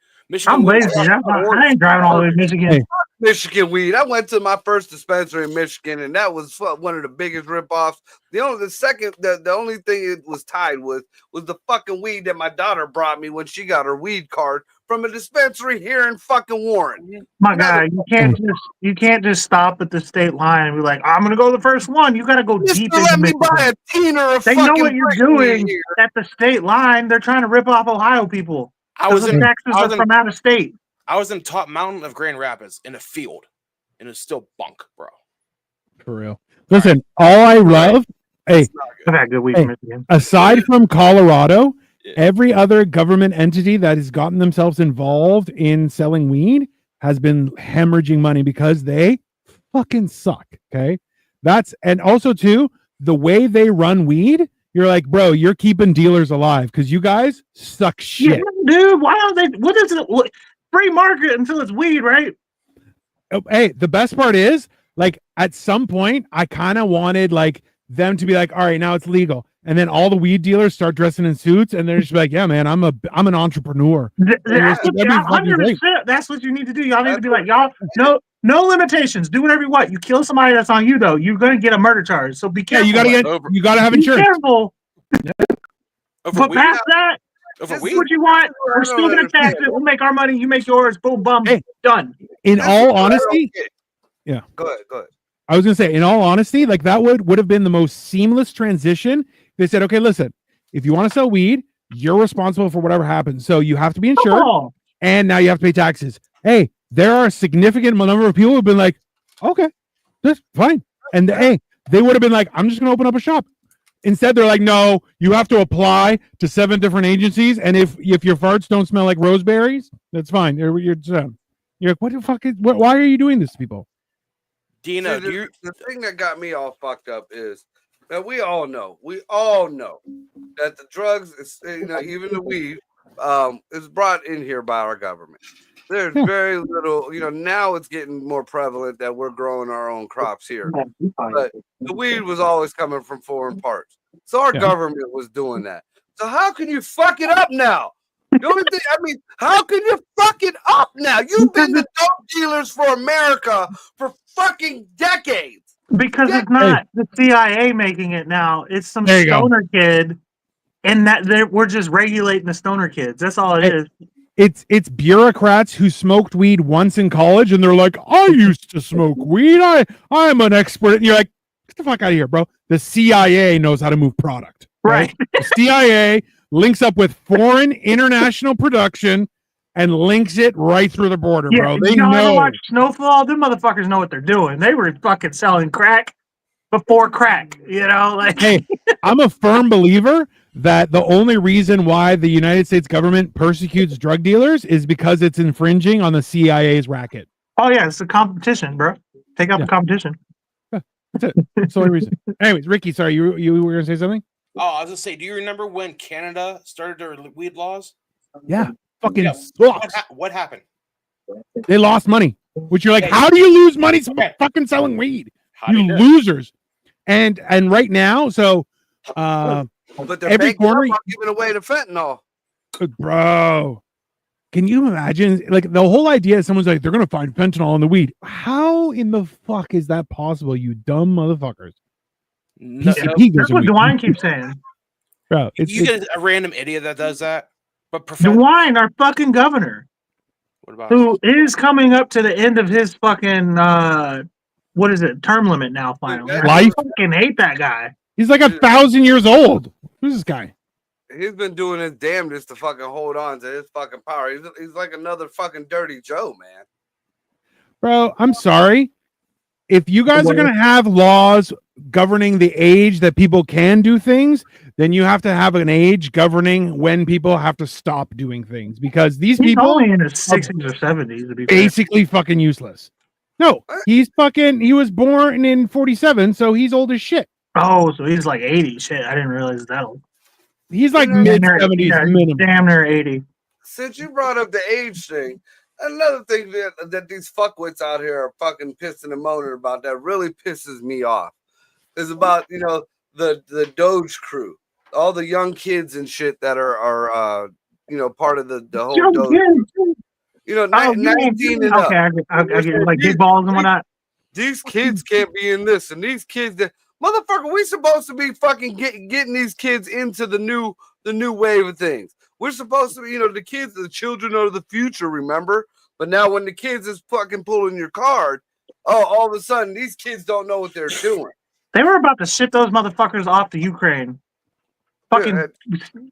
I'm lazy. I ain't driving all the way to Michigan. Hey. Michigan weed. I went to my first dispensary in Michigan, and that was one of the biggest ripoffs. The only thing it was tied with was the fucking weed that my daughter brought me when she got her weed card from a dispensary here in fucking Warren. My guy, you can't just stop at the state line and be like, I'm gonna go the first one. You gotta go deep into let me Michigan. buy a teener. They know what you're doing at the state line. They're trying to rip off Ohio people. Texas are from out of state. I was in top mountain of Grand Rapids in a field, and it's still bunk, bro. For real. Listen, all I love, hey, I've had good weed from Michigan. Aside from Colorado, every other government entity that has gotten themselves involved in selling weed has been hemorrhaging money because they fucking suck. Okay. And also too, the way they run weed, you're like, bro, you're keeping dealers alive because you guys suck shit. Yeah, dude, why are they? What is it? Free market until it's weed, right? Hey, the best part is, like, at some point, I kind of wanted like them to be like, all right, now it's legal, and then all the weed dealers start dressing in suits, and they're just like, yeah, man, I'm an entrepreneur. That's what you need to do. Y'all need to be like, y'all, no limitations. Do whatever you want. You kill somebody, that's on you though. You're gonna get a murder charge. So be careful. You gotta have insurance. Be careful. But past that, do what you want. We're still gonna tax it. We'll make our money. You make yours. Boom, bum. Hey, done. In all honesty, yeah. Go ahead. I was gonna say, in all honesty, like that would have been the most seamless transition. They said, okay, listen, if you want to sell weed, you're responsible for whatever happens. So you have to be insured, and now you have to pay taxes. Hey, there are a significant number of people who've been like, okay, that's fine. And hey, they would have been like, I'm just gonna open up a shop. Instead, they're like, no, you have to apply to 7 different agencies, and if your farts don't smell like roseberries, that's fine. You're like, what the fuck? Why are you doing this to people? Dina, the thing that got me all fucked up is that we all know that the drugs, even the weed, is brought in here by our government. There's very little, now it's getting more prevalent that we're growing our own crops here. But the weed was always coming from foreign parts. So our government was doing that. So how can you fuck it up now? The only thing, how can you fuck it up now? You've been the dope dealers for America for fucking decades. Because it's not the CIA making it now. It's some stoner kid, and we're just regulating the stoner kids. That's all it is. It's bureaucrats who smoked weed once in college, and they're like, I used to smoke weed. I'm an expert. And you're like, get the fuck out of here, bro. The CIA knows how to move product. Right. The CIA links up with foreign international production and links it right through the border, bro. They know. Watch Snowfall. Them motherfuckers know what they're doing. They were fucking selling crack before crack. Hey, I'm a firm believer that the only reason why the United States government persecutes drug dealers is because it's infringing on the CIA's racket. Oh yeah, it's a competition, bro. Take out the competition. That's it. That's the only reason. Anyways, Ricky, sorry, you were gonna say something? Oh, I was gonna say, do you remember when Canada started their weed laws? Yeah, fucking what happened? They lost money. Which you're like, how do you lose money fucking selling weed? You losers. And right now, so but they're every corner giving away the fentanyl. Bro, can you imagine? Like, the whole idea is someone's like, they're gonna find fentanyl in the weed. How in the fuck is that possible, you dumb motherfuckers? No, that's what DeWine keeps saying. Bro, you get a random idiot that does that. But DeWine, our fucking governor, who is coming up to the end of his fucking term limit now, finally. Life? I fucking hate that guy. He's like 1,000 years old. Who's this guy? He's been doing his damnedest to fucking hold on to his fucking power. He's like another fucking Dirty Joe, man. Bro, I'm sorry. If you guys are going to have laws governing the age that people can do things, then you have to have an age governing when people have to stop doing things, because these people only in his 60s or 70s to be basically fucking useless. No, he was born in 47, so he's old as shit. Oh, so he's like 80. Shit, I didn't realize that old. He's like mid-70s minimum. Damn near 80. Since you brought up the age thing, another thing that these fuckwits out here are fucking pissing and moaning about that really pisses me off is about, the Doge crew, all the young kids and shit that are part of the whole young Doge. 19 and up. Okay, I get like big balls and whatnot. These kids can't be in this, and these kids that motherfucker, we supposed to be fucking getting these kids into the new wave of things. We're supposed to be, the children are the future, remember? But now when the kids is fucking pulling your card, all of a sudden these kids don't know what they're doing. They were about to ship those motherfuckers off to Ukraine. Fucking,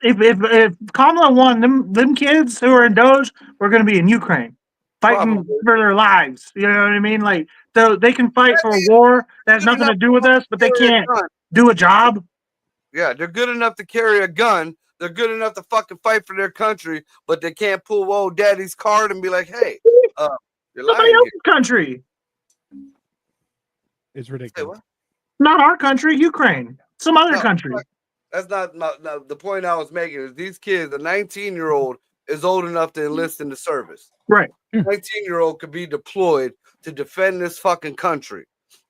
if Kamala won, them kids who are in Doge were going to be in Ukraine, fighting for their lives. You know what I mean? Like, so they can fight for a war that has nothing to do with us, but they can't do a job. Yeah, they're good enough to carry a gun. They're good enough to fucking fight for their country, but they can't pull old daddy's card and be like, "Hey, you're somebody else's country." It's ridiculous. Not our country, Ukraine. Some other country. That's not the point I was making. Is these kids, a 19-year-old is old enough to enlist in the service. Right. A 19-year-old could be deployed to defend this fucking country.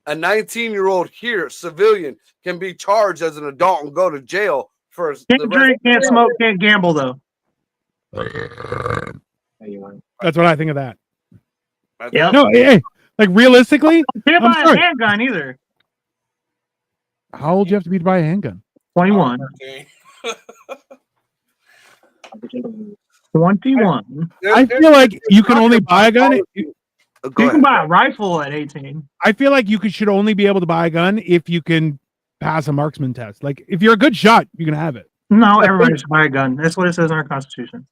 A 19-year-old here, civilian, can be charged as an adult and go to jail for. Can't drink, can't smoke, can't gamble, though. That's what I think of that. Yeah. No, hey, like realistically, can't buy a handgun either. How old do you have to be to buy a handgun? 21. 21. I feel like you can only buy a gun. You can buy a rifle at 18. I feel like you should only be able to buy a gun if you can pass a marksman test. Like, if you're a good shot, you can have it. No, everybody should buy a gun. That's what it says in our Constitution.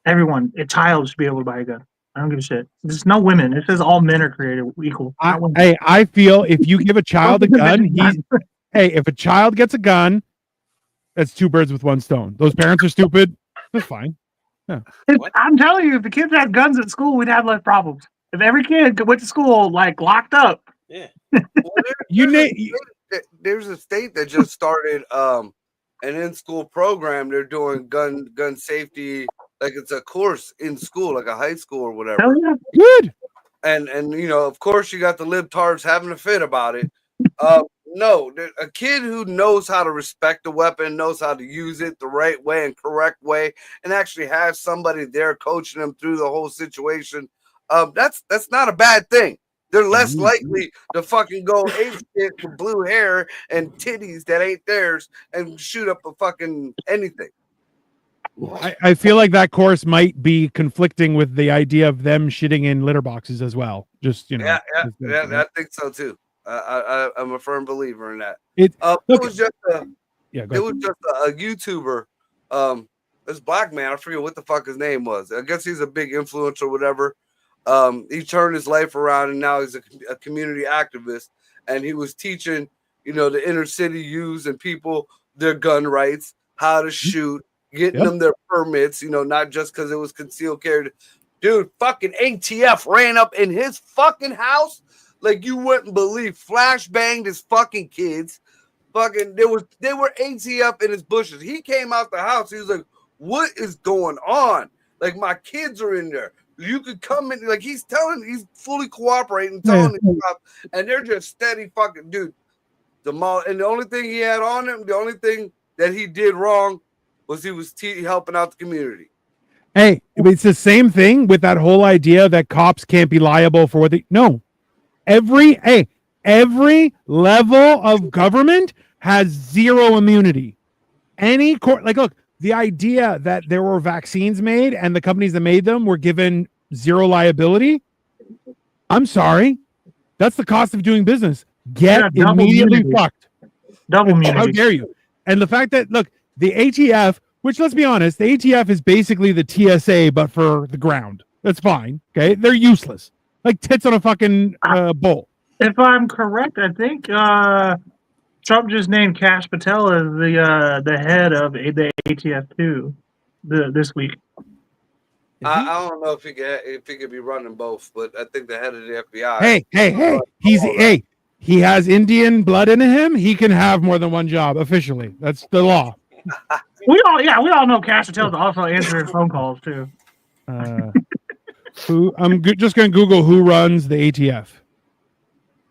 Everyone, a child should be able to buy a gun. I don't give a shit. There's no women. It says all men are created equal. I feel if you give a child a gun, if a child gets a gun, that's two birds with one stone. Those parents are stupid. That's fine. Yeah. I'm telling you, if the kids had guns at school, we'd have less problems. If every kid went to school like locked up, yeah. There's a state that just started an in-school program. They're doing gun safety, like it's a course in school, like a high school or whatever. Hell yeah. Good. And you know, of course, you got the libtards having a fit about it. No, a kid who knows how to respect the weapon, knows how to use it the right way and correct way, and actually has somebody there coaching them through the whole situation. That's not a bad thing. They're less likely to fucking go ape shit with blue hair and titties that ain't theirs and shoot up a fucking anything. I feel like that course might be conflicting with the idea of them shitting in litter boxes as well. Just, you know. Yeah, I think so too. I'm a firm believer in that. It was just a YouTuber. This black man, I forget what the fuck his name was. I guess he's a big influencer or whatever. He turned his life around and now he's a community activist. And he was teaching, you know, the inner city youths and people their gun rights, how to shoot, getting them their permits, you know, not just because it was concealed carry. Dude, fucking ATF ran up in his fucking house like you wouldn't believe. Flashbanged his fucking kids. Fucking, they were ATF in his bushes. He came out the house. He was like, "What is going on? Like, my kids are in there. You could come in." Like, he's fully cooperating, telling them stuff, and they're just steady fucking dude. And the only thing he had on him, the only thing that he did wrong was he was helping out the community. Hey, it's the same thing with that whole idea that cops can't be liable for what they no. Every level of government has zero immunity. Any court, like, look, the idea that there were vaccines made and the companies that made them were given zero liability. I'm sorry. That's the cost of doing business. Get immediately fucked. Double immunity. How dare you? And the fact that, look, the ATF, which, let's be honest, the ATF is basically the TSA, but for the ground. That's fine. Okay. They're useless. Like tits on a fucking bowl. If I'm correct, I think Trump just named Kash Patel as the head of the ATF too this week. I don't know if he could be running both, but I think the head of the FBI. Hey, he has Indian blood in him. He can have more than one job officially. That's the law. We all know Kash Patel's also answering phone calls too. I'm just going to Google who runs the ATF.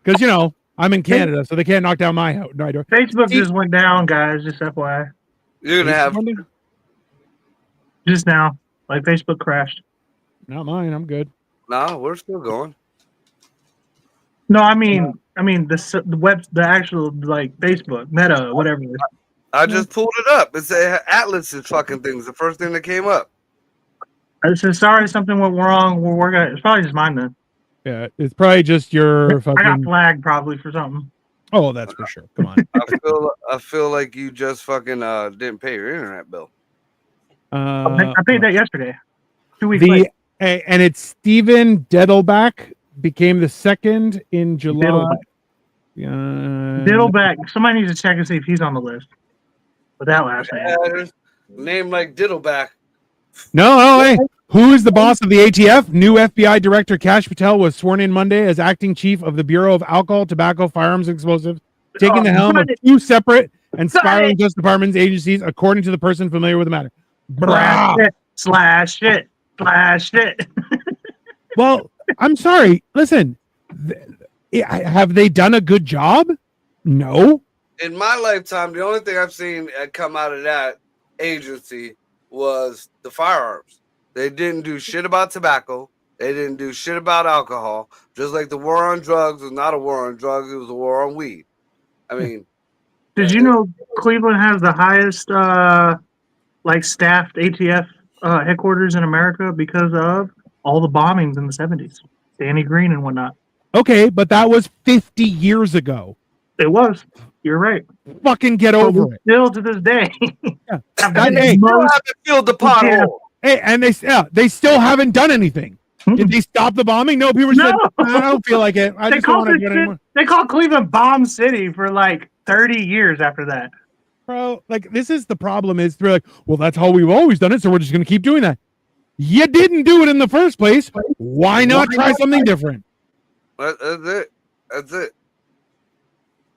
Because, you know, I'm in Canada, so they can't knock down my door. Facebook just went down, guys. Just FYI. You're going to have... Just now. Like, Facebook crashed. Not mine. I'm good. No, we're still going. No, I mean the web, the actual, like, Facebook, Meta, whatever. I just pulled it up. It's Atlas's fucking things. The first thing that came up. I said, sorry, something went wrong. We're working. It's probably just mine then. Yeah, it's probably just your fucking... I got flagged probably for something. Oh, that's for sure. Come on. I feel like you just fucking didn't pay your internet bill. I paid that yesterday. 2 weeks late. And it's Steven Dettelbach became the second in July. Diddleback. Somebody needs to check and see if he's on the list. With that last name. Name like Diddleback. No, hey. Who is the boss of the ATF? New FBI Director Kash Patel was sworn in Monday as acting chief of the Bureau of Alcohol, Tobacco, Firearms, and Explosives, taking the helm of two separate and spiraling Justice Department agencies, according to the person familiar with the matter. Slash it. Well, I'm sorry. Listen, have they done a good job? No. In my lifetime, the only thing I've seen come out of that agency was the firearms. They didn't do shit about tobacco. They didn't do shit about alcohol. Just like the war on drugs was not a war on drugs, it was a war on weed. I mean, did you know Cleveland has the highest staffed ATF headquarters in America because of all the bombings in the 70s, Danny Green and whatnot? Okay, but that was 50 years ago. It was. You're right. Fucking get over it. Still to this day. Hey, haven't filled the pothole. Hey, and they still haven't done anything. Did they stop the bombing? No, people said, I don't feel like it. I just don't want to do it anymore. They called Cleveland Bomb City for like 30 years after that. Bro, like, this is the problem is they're like, well, that's how we've always done it, so we're just going to keep doing that. You didn't do it in the first place. Why not try something different? That's it.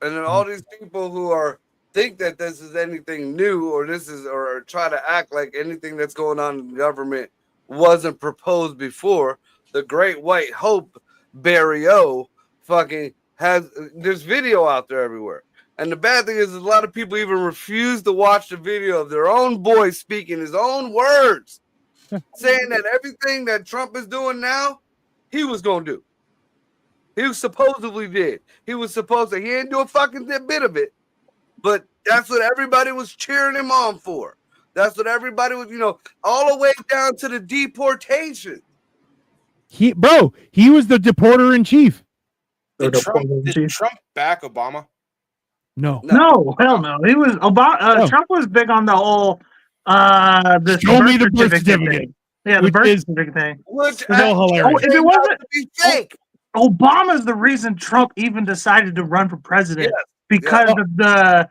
And then all these people who are think that this is anything new or try to act like anything that's going on in the government wasn't proposed before. The Great White Hope, Barry O, fucking has there's video out there everywhere. And the bad thing is a lot of people even refuse to watch the video of their own boy speaking his own words, saying that everything that Trump is doing now, he was going to do. He supposedly did. He didn't do a fucking bit of it, but that's what everybody was cheering him on for. That's what everybody was, all the way down to the deportation. He was the deporter in chief. Did Trump back Obama? No, hell no. He was Obama. Trump was big on the whole the Show me the birth certificate thing. Yeah, the birth certificate thing. Which is all hilarious. If it wasn't fake, Obama's the reason Trump even decided to run for president because of the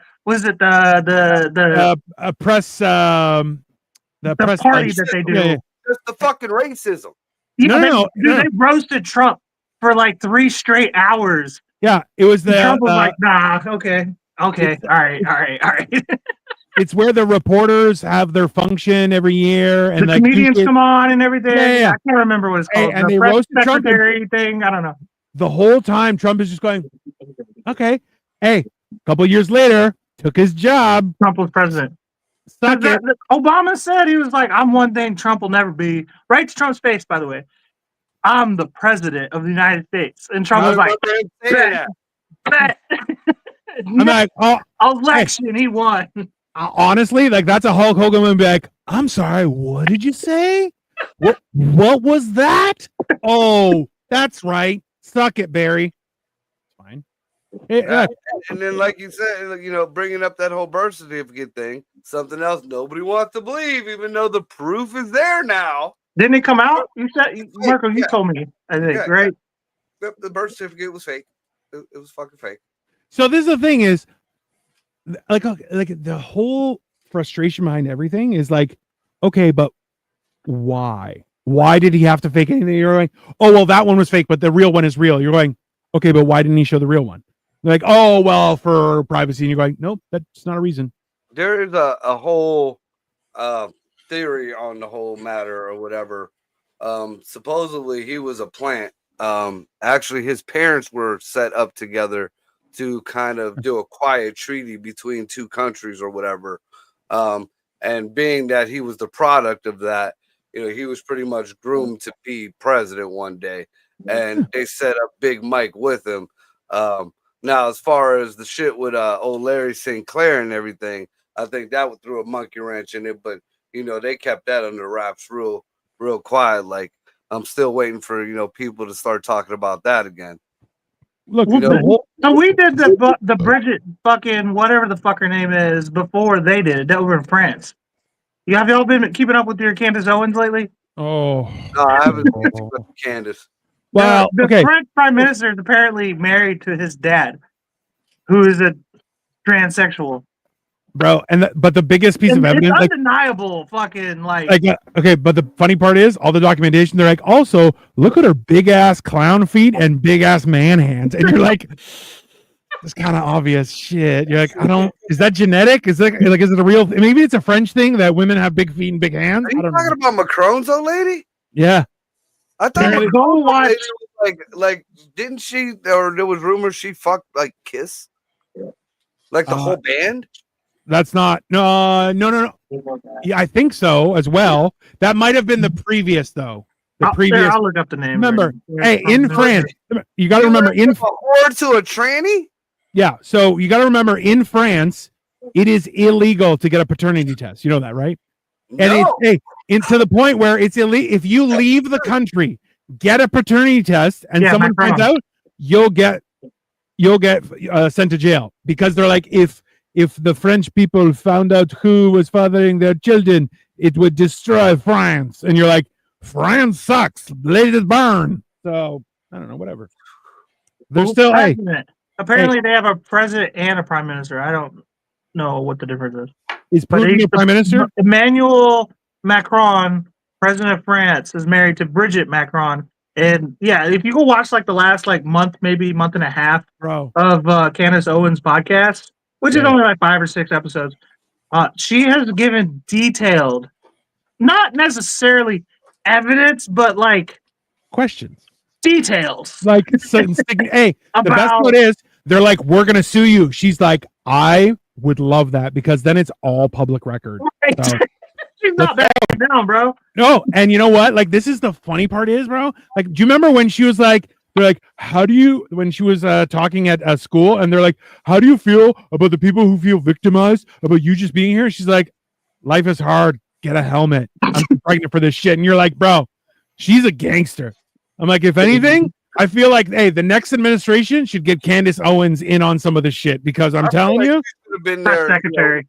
press the press party that they do. Yeah. Just the fucking racism. Yeah, they roasted Trump for like 3 straight hours. Yeah, it was the Trump was like, nah, okay, all right. It's where the reporters have their function every year, and the comedians come on and everything. Yeah. I can't remember what it's called. And they roasted Trump thing. I don't know. The whole time, Trump is just going, okay. Hey, a couple of years later, took his job. Trump was president. Obama said he was like, I'm one thing Trump will never be. Right to Trump's face, by the way. I'm the president of the United States. And Trump was like, I'm like, election, he won. Honestly, like that's a Hulk Hogan would be like, I'm sorry, what did you say? What was that? Oh, that's right. Suck it, Barry. Fine. And then, like you said, bringing up that whole birth certificate thing, something else nobody wants to believe, even though the proof is there now. Didn't it come out? You said, Marco, you told me. I think, right? The birth certificate was fake. It was fucking fake. So this is the thing is, like the whole frustration behind everything is like, okay, but why? Why did he have to fake anything? You're like, oh, well, that one was fake, but the real one is real. You're going, okay, but why didn't he show the real one? They're like, oh, well, for privacy. And you're going, nope, that's not a reason. There is a whole theory on the whole matter or whatever. Supposedly he was a plant. Actually, his parents were set up together to kind of do a quiet treaty between 2 countries or whatever. And being that he was the product of that, he was pretty much groomed to be president one day. And they set up Big Mike with him. Now, as far as the shit with old Larry Sinclair and everything, I think that would throw a monkey wrench in it. But, they kept that under wraps real quiet. Like, I'm still waiting for, people to start talking about that again. Look, so we did the Bridget fucking whatever the fuck her name is before they did it. That over in France. Have y'all been keeping up with your Candace Owens lately? Oh, no, I haven't been keeping up with Candace. Well, the French prime minister is apparently married to his dad, who is a transsexual. Bro, but the biggest piece of evidence, it's undeniable, fucking okay, but the funny part is all the documentation. They're like, also look at her big ass clown feet and big ass man hands, and you're like, it's kind of obvious shit. You're like, is that genetic? Is it a real? Maybe it's a French thing that women have big feet and big hands. Are you talking about Macron's old lady? Yeah, I thought Macron's old lady was like, didn't she? Or there was rumors she fucked like Kiss, like the whole band. That's not no. Yeah, I think so as well. That might have been the previous though. I'll look up the name. Remember, hey, in France, you got to remember a whore to a tranny. Yeah, so you got to remember in France, it is illegal to get a paternity test. You know that, right? And it's to the point where it's illegal. If you leave the country, get a paternity test, and someone finds out, you'll get sent to jail because they're like, if the French people found out who was fathering their children, it would destroy France. And you're like, France sucks. Let it burn. So I don't know, whatever. They're still apparently they have a president and a prime minister. I don't know what the difference is. Is Putin a prime minister? Emmanuel Macron, president of France, is married to Bridget Macron. And yeah, if you go watch like the last month, maybe month and a half of Candace Owens podcast, which is only like 5 or 6 episodes. She has given detailed, not necessarily evidence, but like questions. Details. Like, hey, the best part is they're like, we're gonna sue you. She's like, I would love that because then it's all public record. Right. So, she's not backing down, bro. no, and you know what? Like, this is the funny part is, bro. Like, do you remember when she was like, they're like, how do you, when she was talking at school, and they're like, how do you feel about the people who feel victimized about you just being here? She's like, life is hard. Get a helmet. I'm pregnant for this shit. And you're like, bro, she's a gangster. I'm like, if anything, I feel like, hey, the next administration should get Candace Owens in on some of this shit because I'm telling you, should have been there, secretary,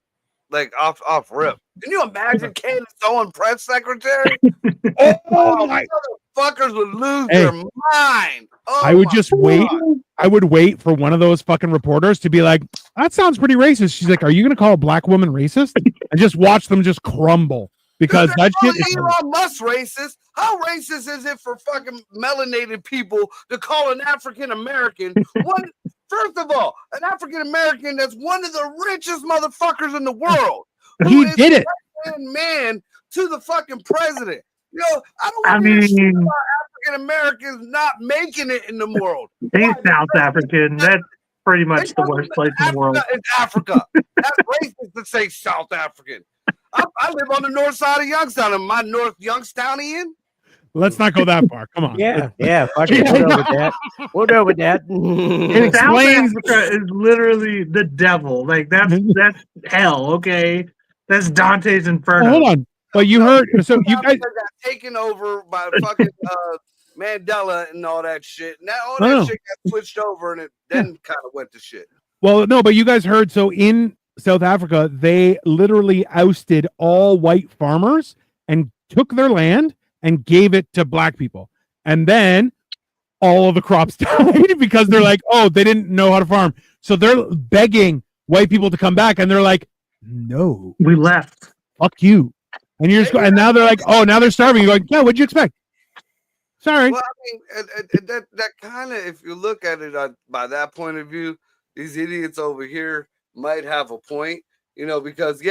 like off rip. Can you imagine Candace Owens press secretary? oh my fuckers would lose their mind. Oh, I would just wait. I would wait for one of those fucking reporters to be like, that sounds pretty racist. She's like, are you going to call a black woman racist? And just watch them just crumble. Because that shit is Elon Musk racist. How racist is it for fucking melanated people to call an African American one? First of all, an African American that's one of the richest motherfuckers in the world. He did it. Man to the fucking president. You know, I don't I want to hear shit mean, about African Americans not making it in the world. He's South African. That's pretty much the worst place in the world. It's Africa. That's racist to say South African. I live on the north side of Youngstown. Am I North Youngstownian? Let's not go that far. Come on. Yeah. Fuck it. We'll go with that. We'll go with that. It South explains. Africa is literally the devil. Like that's hell. Okay, that's Dante's Inferno. Hold on. But you heard. So you guys got taken over by fucking Mandela and all that shit. Now all that shit got switched over, and it then kind of went to shit. Well, no, but you guys heard. So in South Africa, they literally ousted all white farmers and took their land and gave it to black people. And then all of the crops died because they're like, oh, they didn't know how to farm. So they're begging white people to come back. And they're like, no, we left. Fuck you. And you're just and now they're like, oh, now they're starving. You're like, yeah, what'd you expect? Sorry. Well, I mean, that kind of, if you look at it by that point of view, these idiots over here might have a point, you know, because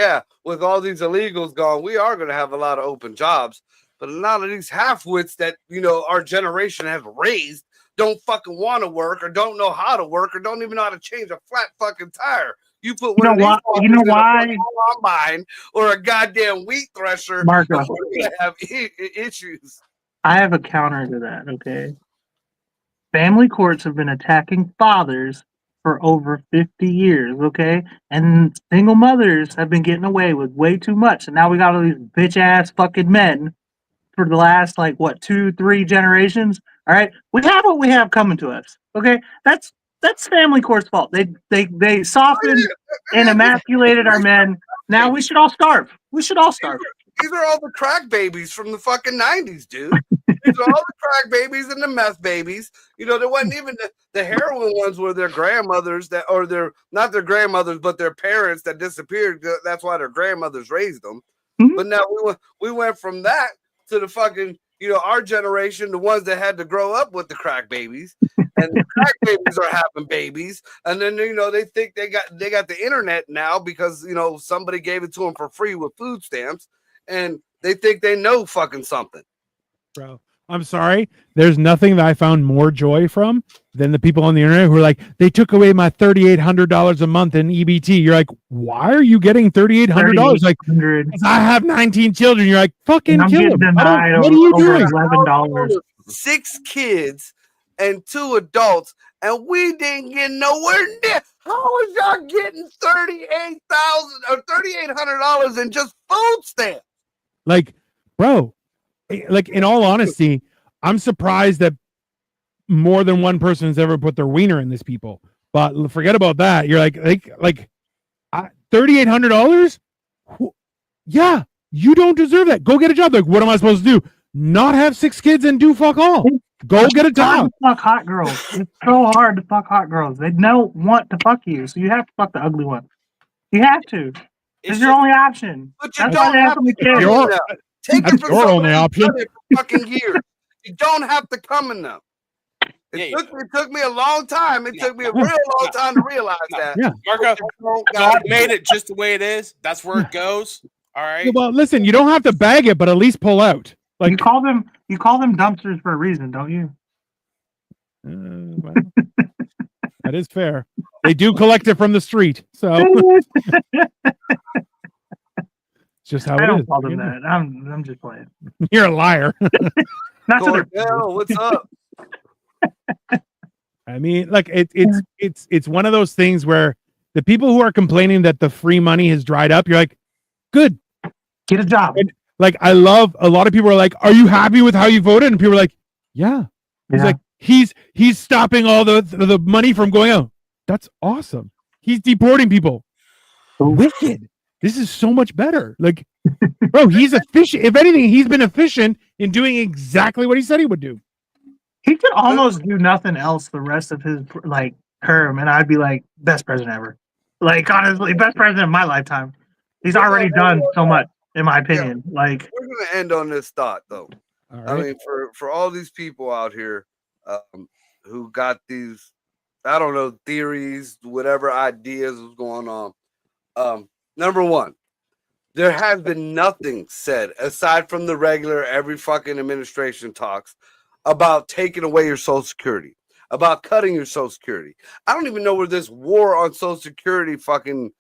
with all these illegals gone, we are going to have a lot of open jobs, but a lot of these half-wits that, you know, our generation have raised don't fucking want to work or don't know how to work or don't even know how to change a flat fucking tire. You put one you know why? Combine or a goddamn wheat thresher, Marco, we're gonna have issues. I have a counter to that. Okay, family courts have been attacking fathers for over 50 years. Okay, and single mothers have been getting away with way too much, and now we got all these bitch ass fucking men for the last 2-3 generations. All right, we have what we have coming to us. Okay, that's family court's fault. They softened and emasculated our men. Now we should all starve. We should all starve. These are all the crack babies from the fucking 90s, dude. These are all the crack babies and the meth babies. You know, there wasn't even the heroin ones were their grandmothers not their grandmothers, but their parents that disappeared. That's why their grandmothers raised them. Mm-hmm. But now we went from that to the fucking, you know, our generation, the ones that had to grow up with the crack babies, and the crack babies are having babies, and then, you know, they think they got the internet now because, you know, somebody gave it to them for free with food stamps, and they think they know fucking something. Bro, I'm sorry. There's nothing that I found more joy from than the people on the internet who are like, they took away my $3,800 a month in EBT. You're like, why are you getting $3,800? Like, I have 19 children. You're like, fucking kill them. What are you doing? $11. 6 kids and 2 adults, and we didn't get nowhere near. How is y'all getting $38,000 or $3,800 in just food stamps? Like, bro, like, in all honesty, I'm surprised that more than one person has ever put their wiener in this people. But forget about that. You're like $3,800? Yeah, you don't deserve that. Go get a job. Like, what am I supposed to do? Not have 6 kids and do fuck all. Go get a job. Fuck hot girls. It's so hard to fuck hot girls. They don't want to fuck you, so you have to fuck the ugly one. You have to. It's your only option. But you don't have to take it from your only option. For fucking years. You don't have to come in them. It took me a long time. It took me a real long time to realize that. Yeah. Marco, God made it just the way it is. That's where it goes. All right. Yeah, well, listen, you don't have to bag it, but at least pull out. Like you call them dumpsters for a reason, don't you? well, that is fair. They do collect it from the street, so it's just how I it don't is. call them that. I'm just playing. You're a liar. Not to their Cordell, what's up? I mean, like it's one of those things where the people who are complaining that the free money has dried up, you're like, good, get a job. And, like, I love a lot of people are like, are you happy with how you voted? And people are like, yeah. He's like, he's stopping all the money from going out. That's awesome. He's deporting people. Wicked. This is so much better. Like, bro, he's efficient. If anything, he's been efficient in doing exactly what he said he would do. He could almost do nothing else the rest of his term, and I'd be like, best president ever. Like, honestly, best president of my lifetime. He's already done so much, in my opinion. Yeah. Like, we're gonna end on this thought, though. All right. I mean, for all these people out here who got these, I don't know, theories, whatever ideas was going on. Number one, there has been nothing said aside from the regular every fucking administration talks about taking away your Social Security, about cutting your Social Security. I don't even know where this war on Social Security fucking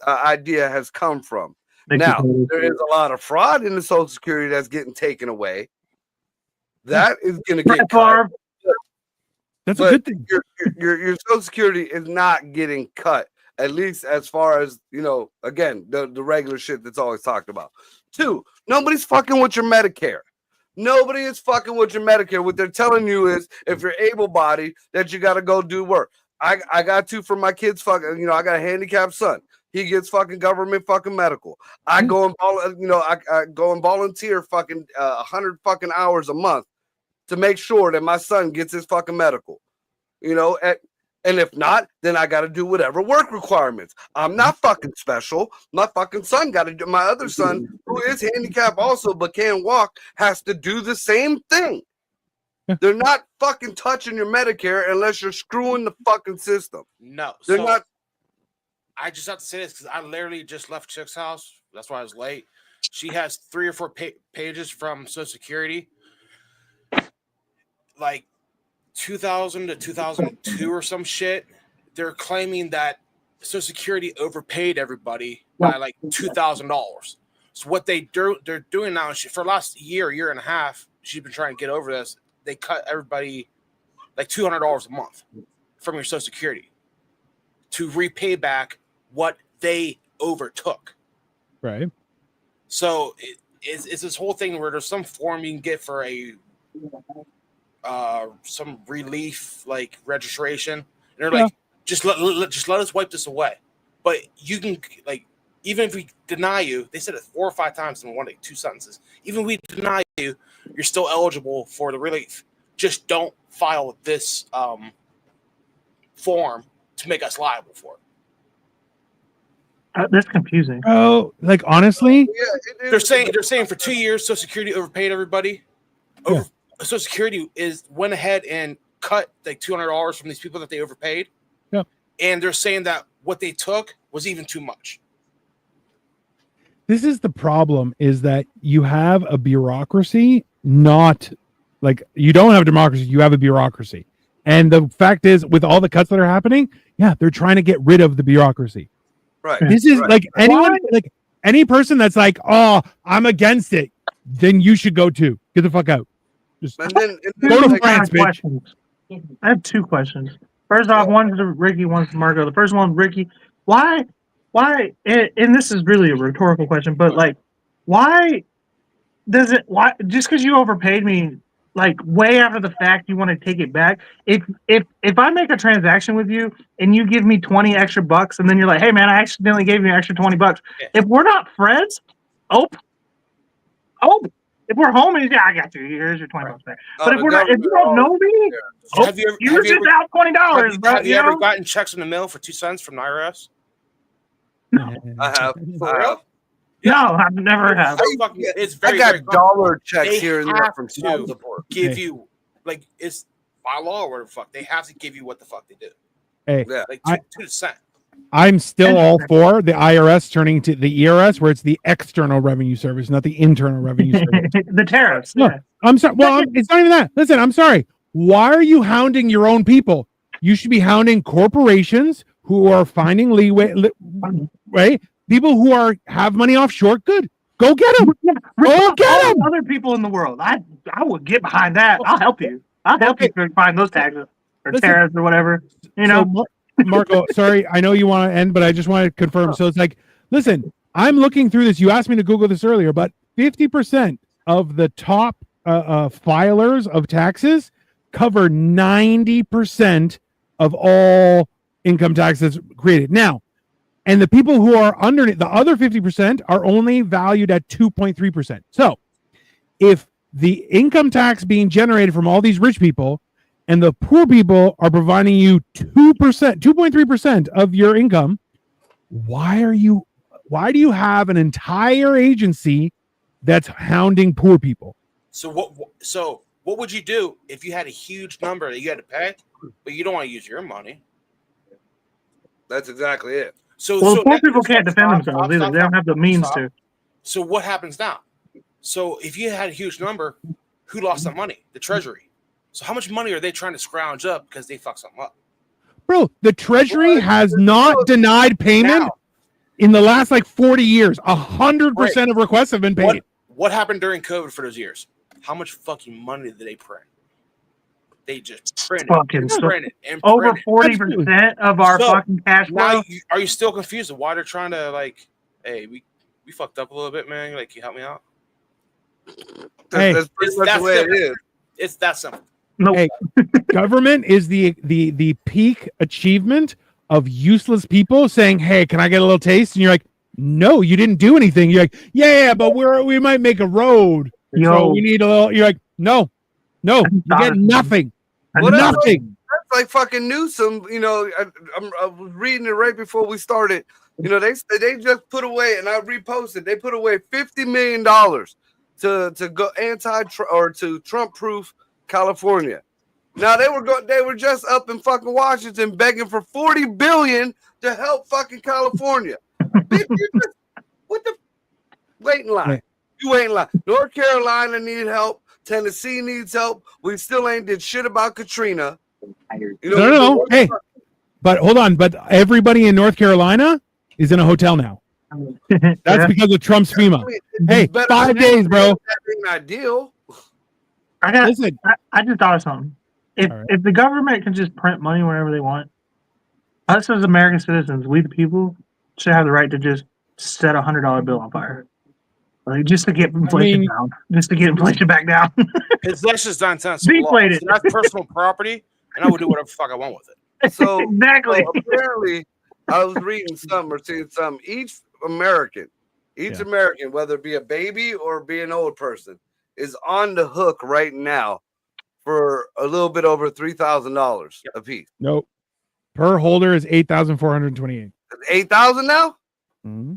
idea has come from. Now, there is a lot of fraud in the Social Security that's getting taken away. That is going to get cut. That's a good thing. Your Social Security is not getting cut, at least as far as, you know, again, the regular shit that's always talked about. Two, nobody's fucking with your Medicare. Nobody is fucking with your Medicare. What they're telling you is if you're able-bodied, that you got to go do work. I got to for my kids fucking, you know, I got a handicapped son. He gets fucking government fucking medical. I go and I go and volunteer fucking 100 fucking hours a month to make sure that my son gets his fucking medical. You know, and if not, then I got to do whatever work requirements. I'm not fucking special. My fucking son got to do. My other son, who is handicapped also but can't walk, has to do the same thing. They're not fucking touching your Medicare unless you're screwing the fucking system. No, they're not. I just have to say this because I literally just left Chick's house. That's why I was late. She has 3 or 4 pages from Social Security, like 2000 to 2002 or some shit. They're claiming that Social Security overpaid everybody by like $2,000. So what they're doing now, for the last year and a half, she's been trying to get over this. They cut everybody like $200 a month from your Social Security to repay back what they overtook. Right. So it's this whole thing where there's some form you can get for a some relief like registration, and they're like, just let us wipe this away. But you can, like, even if we deny you, they said it 4 or 5 times in one, 2 sentences. Even if we deny you, you're still eligible for the relief. Just don't file this form to make us liable for it. That's confusing. Oh, like, honestly, they're saying for 2 years, Social Security overpaid everybody. Social Security went ahead and cut like $200 from these people that they overpaid. Yeah, and they're saying that what they took was even too much. This is the problem: is that you have a bureaucracy, not like you don't have a democracy. You have a bureaucracy, and the fact is, with all the cuts that are happening, they're trying to get rid of the bureaucracy. Right. This is like anyone, like any person that's like, oh, I'm against it, then you should go too. Get the fuck out. Just and then go to France, bitch. I have 2 questions. First off, one's to Ricky, one's to Marco. The first one, Ricky, why, and this is really a rhetorical question, but like, why just because you overpaid me, like way after the fact, you want to take it back? If I make a transaction with you and you give me 20 extra bucks, and then you're like, hey man, I accidentally gave you an extra 20 bucks. Yeah. If we're not friends, if we're homies, I got you. Here's your 20 bucks back. But if you don't know me, you're just out $20. Have you ever gotten checks in the mail for 2 cents from the IRS? No, I have. For real? No, I've never have. It's very. I got dollar checks here and there from support. Give you like it's by law or whatever the fuck, they have to give you what the fuck they do. Hey, Yeah. Like I- to the cent. I'm still all for the IRS turning to the ERS, where it's the external revenue service, not the internal revenue service. The tariffs. Look, Yeah. I'm sorry. Well, it's not even that. Listen, I'm sorry. Why are you hounding your own people? You should be hounding corporations who are finding leeway, right? People who have money offshore. Good, go get them. Go get them. Other people in the world. I would get behind that. I'll help you. I'll help you find those taxes or Listen, tariffs or whatever. You know. So, Marco, sorry, I know you want to end, but I just want to confirm. So it's like, listen, I'm looking through this. You asked me to Google this earlier, but 50% of the top filers of taxes cover 90% of all income taxes created. Now, and the people who are underneath, the other 50% are only valued at 2.3%. So if the income tax being generated from all these rich people and the poor people are providing you 2%, 2.3% of your income, why do you have an entire agency that's hounding poor people? So what would you do if you had a huge number that you had to pay, but you don't want to use your money? That's exactly it. So Poor people can't defend themselves either. They don't have the means to. So what happens now? So if you had a huge number, who lost that money? The Treasury. So how much money are they trying to scrounge up because they fucked something up? Bro, the Treasury has not denied payment in the last 40 years. 100% of requests have been paid. What happened during COVID for those years? How much fucking money did they print? They just printed over 40% of our fucking cash flow. Are you still confused of why they're trying to hey, we fucked up a little bit, man? Can you help me out? Hey, that's pretty much the way it is. It's that simple. Nope. Hey, government is the peak achievement of useless people saying, "Hey, can I get a little taste?" And you're like, "No, you didn't do anything." You're like, "Yeah, but we might make a road, so we need a little." You're like, "No, you get nothing, nothing." That's like fucking Newsom. I was reading it right before we started. They just put away, and I reposted. They put away $50 million to go to Trump-proof California. Now they were just up in fucking Washington begging for $40 billion to help fucking California. What the? Wait in line. You wait in line. North Carolina need help. Tennessee needs help. We still ain't did shit about Katrina. No. Hey, but hold on. But everybody in North Carolina is in a hotel now. That's because of Trump's FEMA. Hey, 5 days, bro. That ain't ideal. I just thought of something. If the government can just print money whenever they want, us as American citizens, we the people, should have the right to just set a $100 bill on fire, just to get inflation down, just to get inflation back down. Because that's just 9 cents. Deflate it. So that's personal property, and I would do whatever the fuck I want with it. So exactly. So apparently, I was reading some or seeing some. Each American, whether it be a baby or be an old person, is on the hook right now for a little bit over $3,000 a piece. Nope. Per holder is $8,428. 8,000 now? Mm-hmm.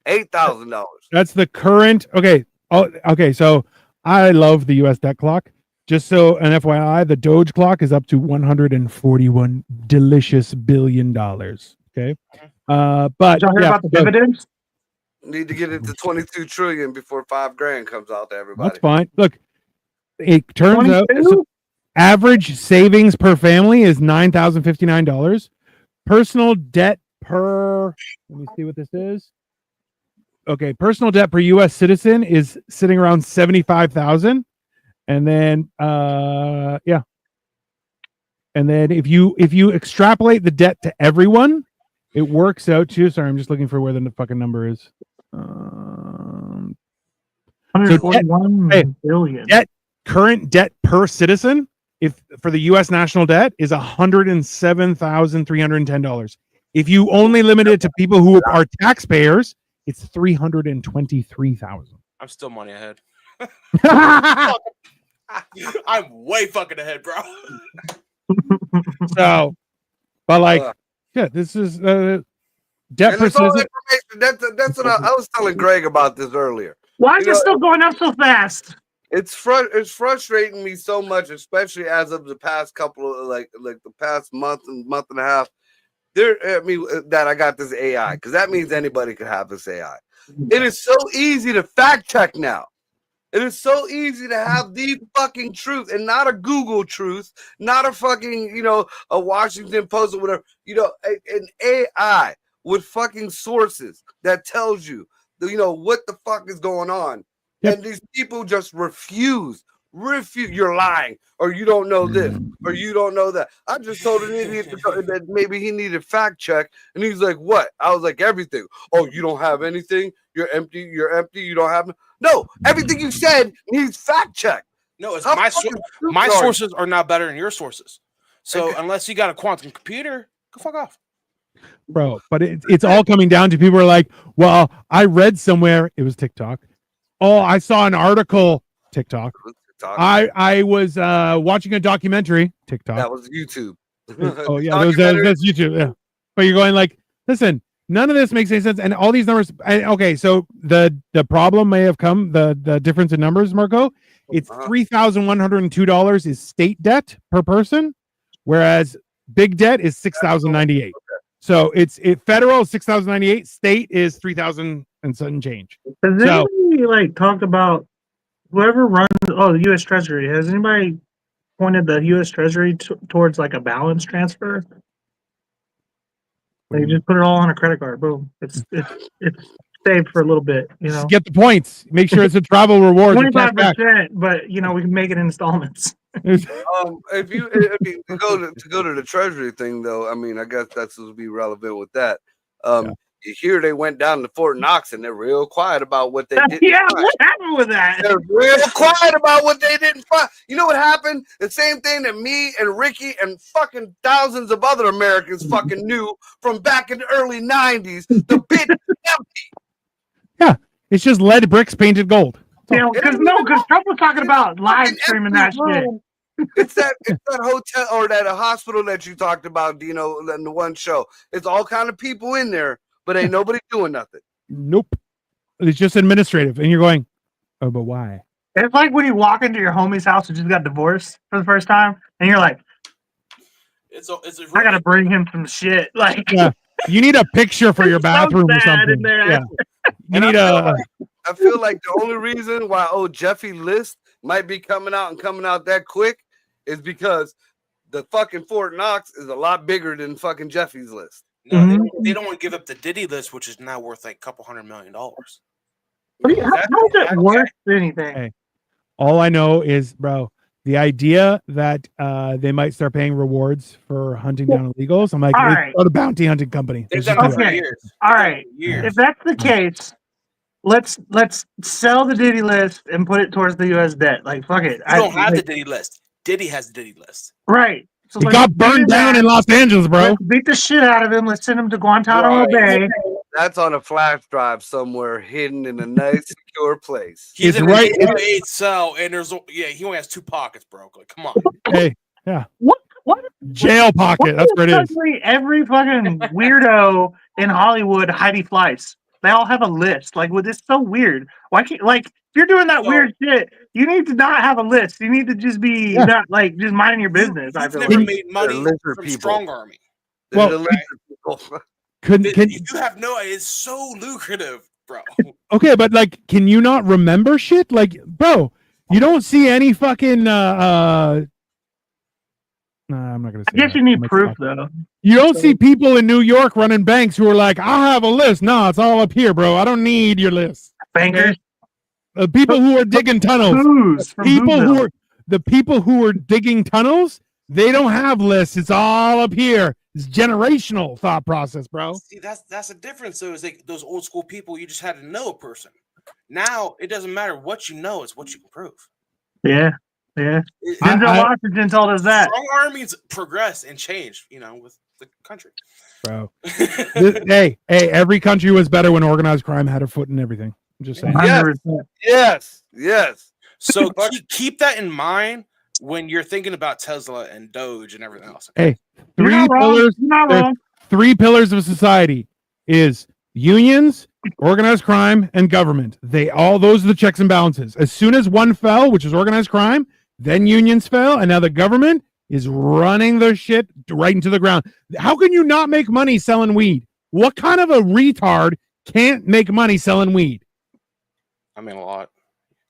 $8,000. That's the current. Okay. Oh, okay. So I love the U.S. debt clock. Just so an FYI, the Doge clock is up to $141 delicious billion. Okay. But did you hear about the dividends? Need to get it to 22 trillion before $5,000 comes out to everybody. That's fine. Look, it turns 22? out average savings per family is $9,059. Personal debt per, let me see what this is. Okay, personal debt per U.S. citizen is sitting around 75,000, and then and then if you extrapolate the debt to everyone, it works out to. Sorry, I'm just looking for where the fucking number is. 141 billion. Current debt per citizen, if for the U.S. national debt, is $107,310. If you only limit it to people who are taxpayers, it's $323,000. I'm still money ahead. I'm way fucking ahead, bro. So, but this is debt per citizen. That's what I was telling Greg about this earlier. Why is it still going up so fast? it's frustrating me so much, especially as of the past couple of like the past month and a half. That I got this AI, because that means anybody could have this AI. It is so easy to fact check now. It is so easy to have the fucking truth and not a Google truth, not a fucking, a Washington Post or whatever, an AI with fucking sources that tells you, what the fuck is going on. Yep. And these people just refuse. You're lying, or you don't know this, or you don't know that. I just told an idiot that maybe he needed fact check, and he's like, "What?" I was like, "Everything." Oh, you don't have anything. You're empty. You don't have no. Everything you said needs fact check. No, it's my sources are now better than your sources. So unless you got a quantum computer, go fuck off, bro. But it's all coming down to people are like, "Well, I read somewhere it was TikTok. Oh, I saw an article TikTok." I was watching a documentary. TikTok. That was YouTube. Oh yeah, that's YouTube. Yeah, but you're going like, listen, none of this makes any sense, and all these numbers. Okay, so the problem may have come the difference in numbers, Marco. It's $3,102 is state debt per person, whereas big debt is $6,098. Okay. So it's federal $6,098, state is $3,000 and some change. Has anybody like talked about? Whoever runs, the U.S. Treasury, has anybody pointed the U.S. Treasury towards like a balance transfer? They just put it all on a credit card. Boom. It's saved for a little bit. Just get the points. Make sure it's a travel reward. 25%, but we can make it in installments. If you go to the Treasury thing though, I mean, I guess that's would be relevant with that. You hear they went down to Fort Knox and they're real quiet about what they did. Yeah, what happened with that? They're real quiet about what they didn't find. You know what happened? The same thing that me and Ricky and fucking thousands of other Americans fucking knew from back in the early 90s. The bit empty. Yeah, it's just lead bricks painted gold. Because Trump was talking about live streaming that shit. It's that hotel or that hospital that you talked about, Dino, in the one show. It's all kind of people in there. But ain't nobody doing nothing. Nope. It's just administrative. And you're going, oh, but why? It's like when you walk into your homie's house who just got divorced for the first time, and you're like, I gotta bring him some shit. Like, you need a picture for your bathroom or something. Yeah. You need I feel like the only reason why Jeffy List might be coming out that quick is because the fucking Fort Knox is a lot bigger than fucking Jeffy's List. No, they don't want to give up the Diddy list, which is now worth like $200 million. How is it worth anything? Hey, all I know is, bro, the idea that they might start paying rewards for hunting down illegals. I'm like, it's a bounty hunting company. Okay. All right. If that's the case, let's sell the Diddy list and put it towards the U.S. debt. Like, fuck it. You don't have the Diddy list. Diddy has the Diddy list. Right. So he got burned down in Los Angeles, bro. Let's beat the shit out of him. Let's send him to Guantanamo Bay. That's on a flash drive somewhere hidden in a nice, secure place. He's in an 8 cell, and he only has 2 pockets, bro. Like, come on. Hey, yeah. What? Jail pocket. That's where it is. Every fucking weirdo in Hollywood, Heidi Fleiss. They all have a list. Like, it's so weird. Why can't if you're doing that weird shit, you need to not have a list. You need to just be not just minding your business. I've never made money from Strong Army. Well, you have no idea. It's so lucrative, bro. Okay, but can you not remember shit? Like, bro, you don't see any fucking I'm not gonna say. I guess you need proof though. You don't see people in New York running banks who are like, I have a list. No, it's all up here, bro. I don't need your list. Bankers. People who are digging tunnels. The people who are digging tunnels, they don't have lists. It's all up here. It's generational thought process, bro. See, that's the difference. So it's like those old school people, you just had to know a person. Now it doesn't matter what you know, it's what you can prove. Yeah. Denzel Washington told us that. Strong armies progress and change, with the country. Bro. Hey, every country was better when organized crime had a foot in everything. I'm just saying. Yes. So keep that in mind when you're thinking about Tesla and Doge and everything else. Hey, three pillars of society is unions, organized crime and government. Those are the checks and balances. As soon as one fell, which is organized crime, then unions fell, and now the government is running their shit right into the ground. How can you not make money selling weed? What kind of a retard can't make money selling weed? I mean, a lot.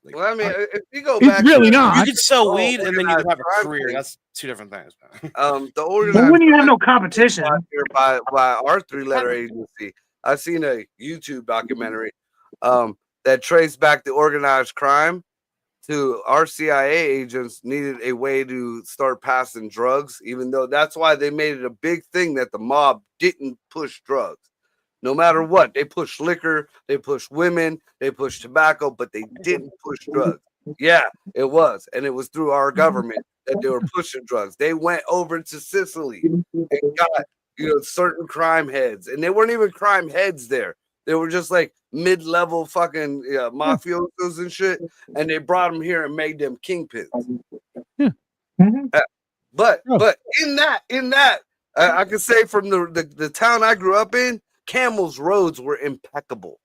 Well, I mean, if you go It's back, really to, not. You can sell weed and then you can have a crime career. thing. That's two different things, man. The But organized when you have no crime competition, here by our 3-letter agency. I've seen a YouTube documentary that traced back the organized crime to our CIA agents needed a way to start passing drugs, even though that's why they made it a big thing that the mob didn't push drugs. No matter what, they pushed liquor, they pushed women, they pushed tobacco, but they didn't push drugs. Yeah, it was. And it was through our government that they were pushing drugs. They went over to Sicily and got, certain crime heads. And they weren't even crime heads there. They were just like mid-level fucking mafiosos and shit. And they brought them here and made them kingpins. Yeah. But in that, I can say from the town I grew up in, Camel's roads were impeccable.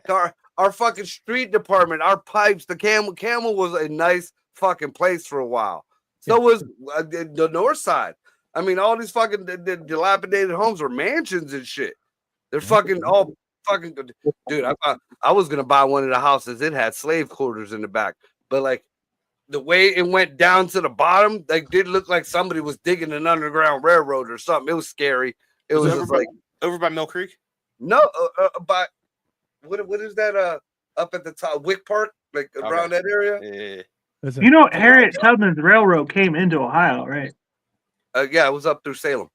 Our fucking street department, our pipes, the Camel was a nice fucking place for a while. So was the north side. I mean, all these fucking dilapidated homes were mansions and shit. They're fucking all fucking dude. I was gonna buy one of the houses. It had slave quarters in the back, but like the way it went down to the bottom, like did look like somebody was digging an underground railroad or something. It was scary. It was just like over by Mill Creek. No, by what is that? Up at the top, Wick Park, like around that area. Yeah. Harriet Tubman's Railroad came into Ohio, right? Yeah, it was up through Salem.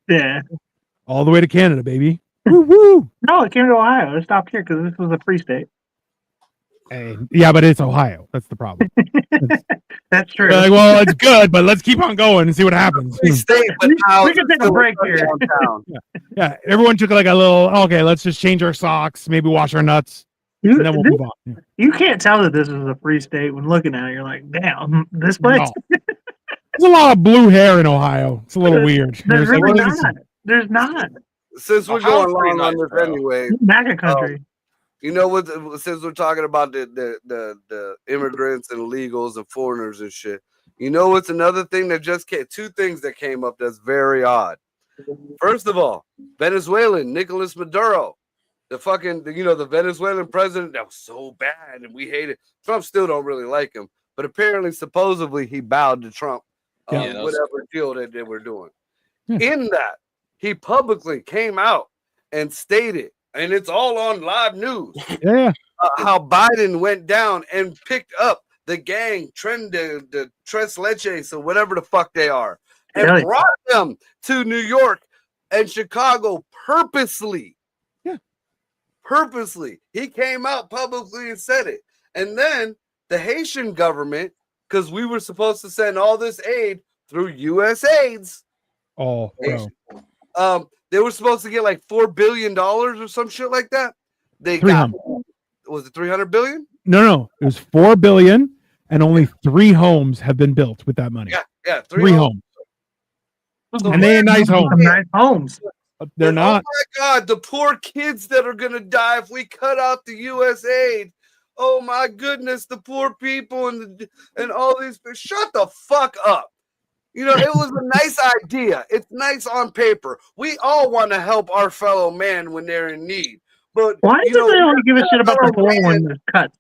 Yeah. All the way to Canada, baby. Woo woo. No, it came to Ohio. It stopped here because this was a free state. Hey, yeah, but it's Ohio. That's the problem. That's true. Like, well, it's good, but let's keep on going and see what happens. Free state, but We can take a break here. Yeah, everyone took like a little. Okay, let's just change our socks, maybe wash our nuts, and then we'll move on. Yeah. You can't tell that this is a free state when looking at it. You're like, damn, this place. No. There's a lot of blue hair in Ohio. It's a little weird. There's really like, not. There's not. Since we're Ohio's going pretty long on nice, this bro. anyway, MAGA country. you know what? Since we're talking about the immigrants and illegals and foreigners and shit, you know what's another thing that just came? Two things that came up that's very odd. First of all, Venezuelan Nicolas Maduro, the Venezuelan president that was so bad and we hated. Trump still don't really like him, but apparently, supposedly, he bowed to Trump. Whatever deal that they were doing. Yeah. In that, he publicly came out and stated, and it's all on live news, how Biden went down and picked up the gang, the Tres Leches, or whatever the fuck they are, and brought them to New York and Chicago purposely. Yeah. Purposely. He came out publicly and said it. And then the Haitian government, because we were supposed to send all this aid through USAIDs. Oh, they were supposed to get like $4 billion or some shit like that. They 300. Was it 300 billion? No, it was 4 billion, and only 3 homes have been built with that money. Yeah, 3 homes. So And they ain't nice homes. Some nice homes. They're not. Oh my God, the poor kids that are gonna die if we cut out the USAID. Oh my goodness, the poor people and all these. Shut the fuck up. It was a nice idea. It's nice on paper. We all want to help our fellow man when they're in need. But why do they only give a shit about the poor when there's cuts?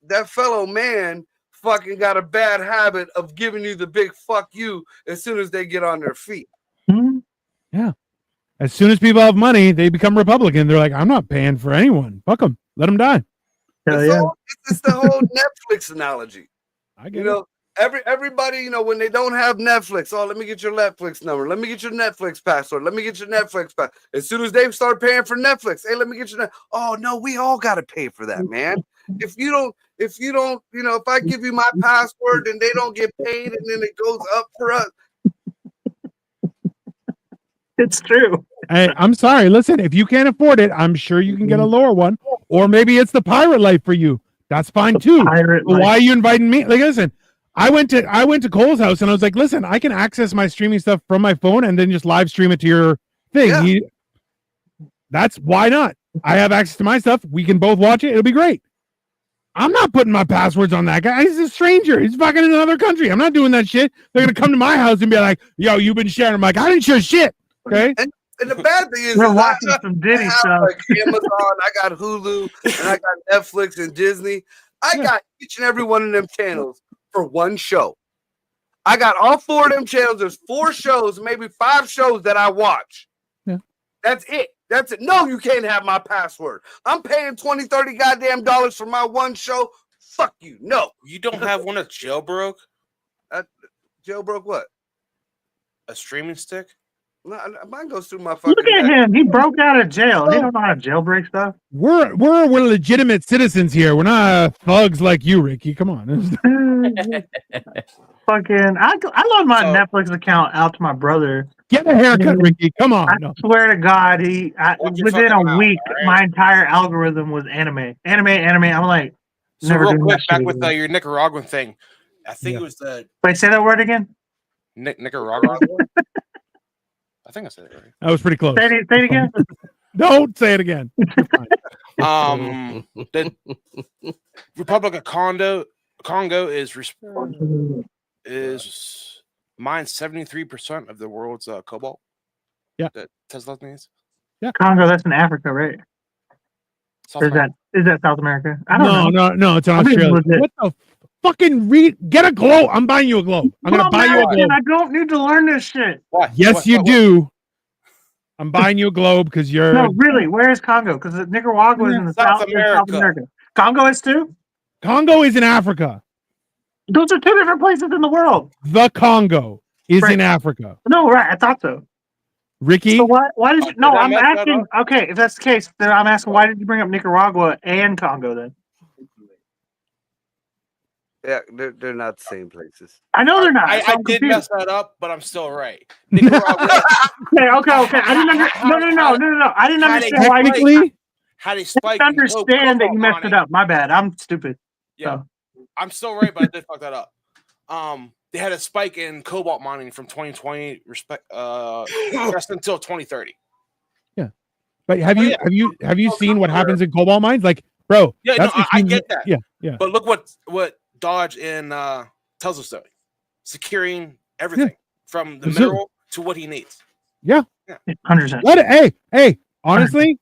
That fellow man fucking got a bad habit of giving you the big fuck you as soon as they get on their feet. Hmm? Yeah. As soon as people have money, they become Republican. They're like, I'm not paying for anyone. Fuck them. Let them die. It's the whole Netflix analogy. I get it. Everybody, when they don't have Netflix, let me get your Netflix number. Let me get your Netflix password. Let me get your Netflix password. As soon as they start paying for Netflix, hey, let me get your. Oh no, we all got to pay for that, man. If you don't, if I give you my password and they don't get paid, and then it goes up for us. It's true. I'm sorry. Listen, if you can't afford it, I'm sure you can get a lower one, or maybe it's the pirate life for you. That's fine too. Why are you inviting me? Like, listen. I went to Cole's house and I was like, listen, I can access my streaming stuff from my phone and then just live stream it to your thing. Yeah. That's why not? I have access to my stuff. We can both watch it. It'll be great. I'm not putting my passwords on that guy. He's a stranger. He's fucking in another country. I'm not doing that shit. They're gonna come to my house and be like, "Yo, you've been sharing." I'm like, "I didn't share shit." Okay. And the bad thing is, We're is watching I some Diddy have stuff. like Amazon, I got Hulu, and I got Netflix and Disney. I got each and every one of them channels for one show. I got all 4 of them channels. There's 4 shows, maybe 5 shows that I watch. Yeah. That's it. That's it. No, you can't have my password. I'm paying 20, 30 goddamn dollars for my one show. Fuck you. No. You don't have one that's jailbroke? Jailbroke what? A streaming stick? No, mine goes through my fucking. Look at him. He broke out of jail. He don't know how to jailbreak stuff. We're legitimate citizens here. We're not thugs like you, Ricky. Come on. Fucking, I loaned my Netflix account out to my brother. Get a haircut, Ricky. Come on. I No. swear to God, Watch your within a fucking mouth, week, all right? my entire algorithm was anime. I'm like, So never real doing quick, that back shit with again. your Nicaraguan thing. I think Yeah. it was the Wait, say that word again. Nicaraguan. I think I said it right. That was pretty close. Say it again. Don't say it again. You're fine. The Republic of Congo is mine 73% of the world's cobalt. Yeah. That Tesla needs. Congo, that's in Africa, right? South Or is America. that South America? I don't know. No. It's in I mean, Australia. legit. What the fucking get a globe? I'm buying you a globe. I'm gonna buy you a globe. I don't need to learn this shit. Why? Yes, What- you what- do. I'm buying you a globe because you're. No, really. Where is Congo? Because Nicaragua is in the South South America. America. Congo is too. Congo is in Africa. Those are 2 different places in the world. The Congo is Right. in Africa. No, right? I thought so. Ricky, So why did you? Did No, I I'm mess that asking. Okay, if that's the case, then I'm asking why did you bring up Nicaragua and Congo then? Yeah, they're not the same places. I know they're not. I so I'm did confused. mess that up, but I'm still right. Nicaragua Okay. I didn't understand. No. I didn't How they understand why you technically, had a I spike. didn't understand that you messed it up. My bad. I'm stupid. Yeah, I'm still right, but I did fuck that up. They had a spike in cobalt mining from 2020 just until 2030. but have you seen what happens in cobalt mines? Like, bro, Yeah, that's no, I between- get that. Yeah. But look what Dodge and tells us, though, securing everything from the Absolutely. mineral to what he needs. 100%. What? Hey, honestly,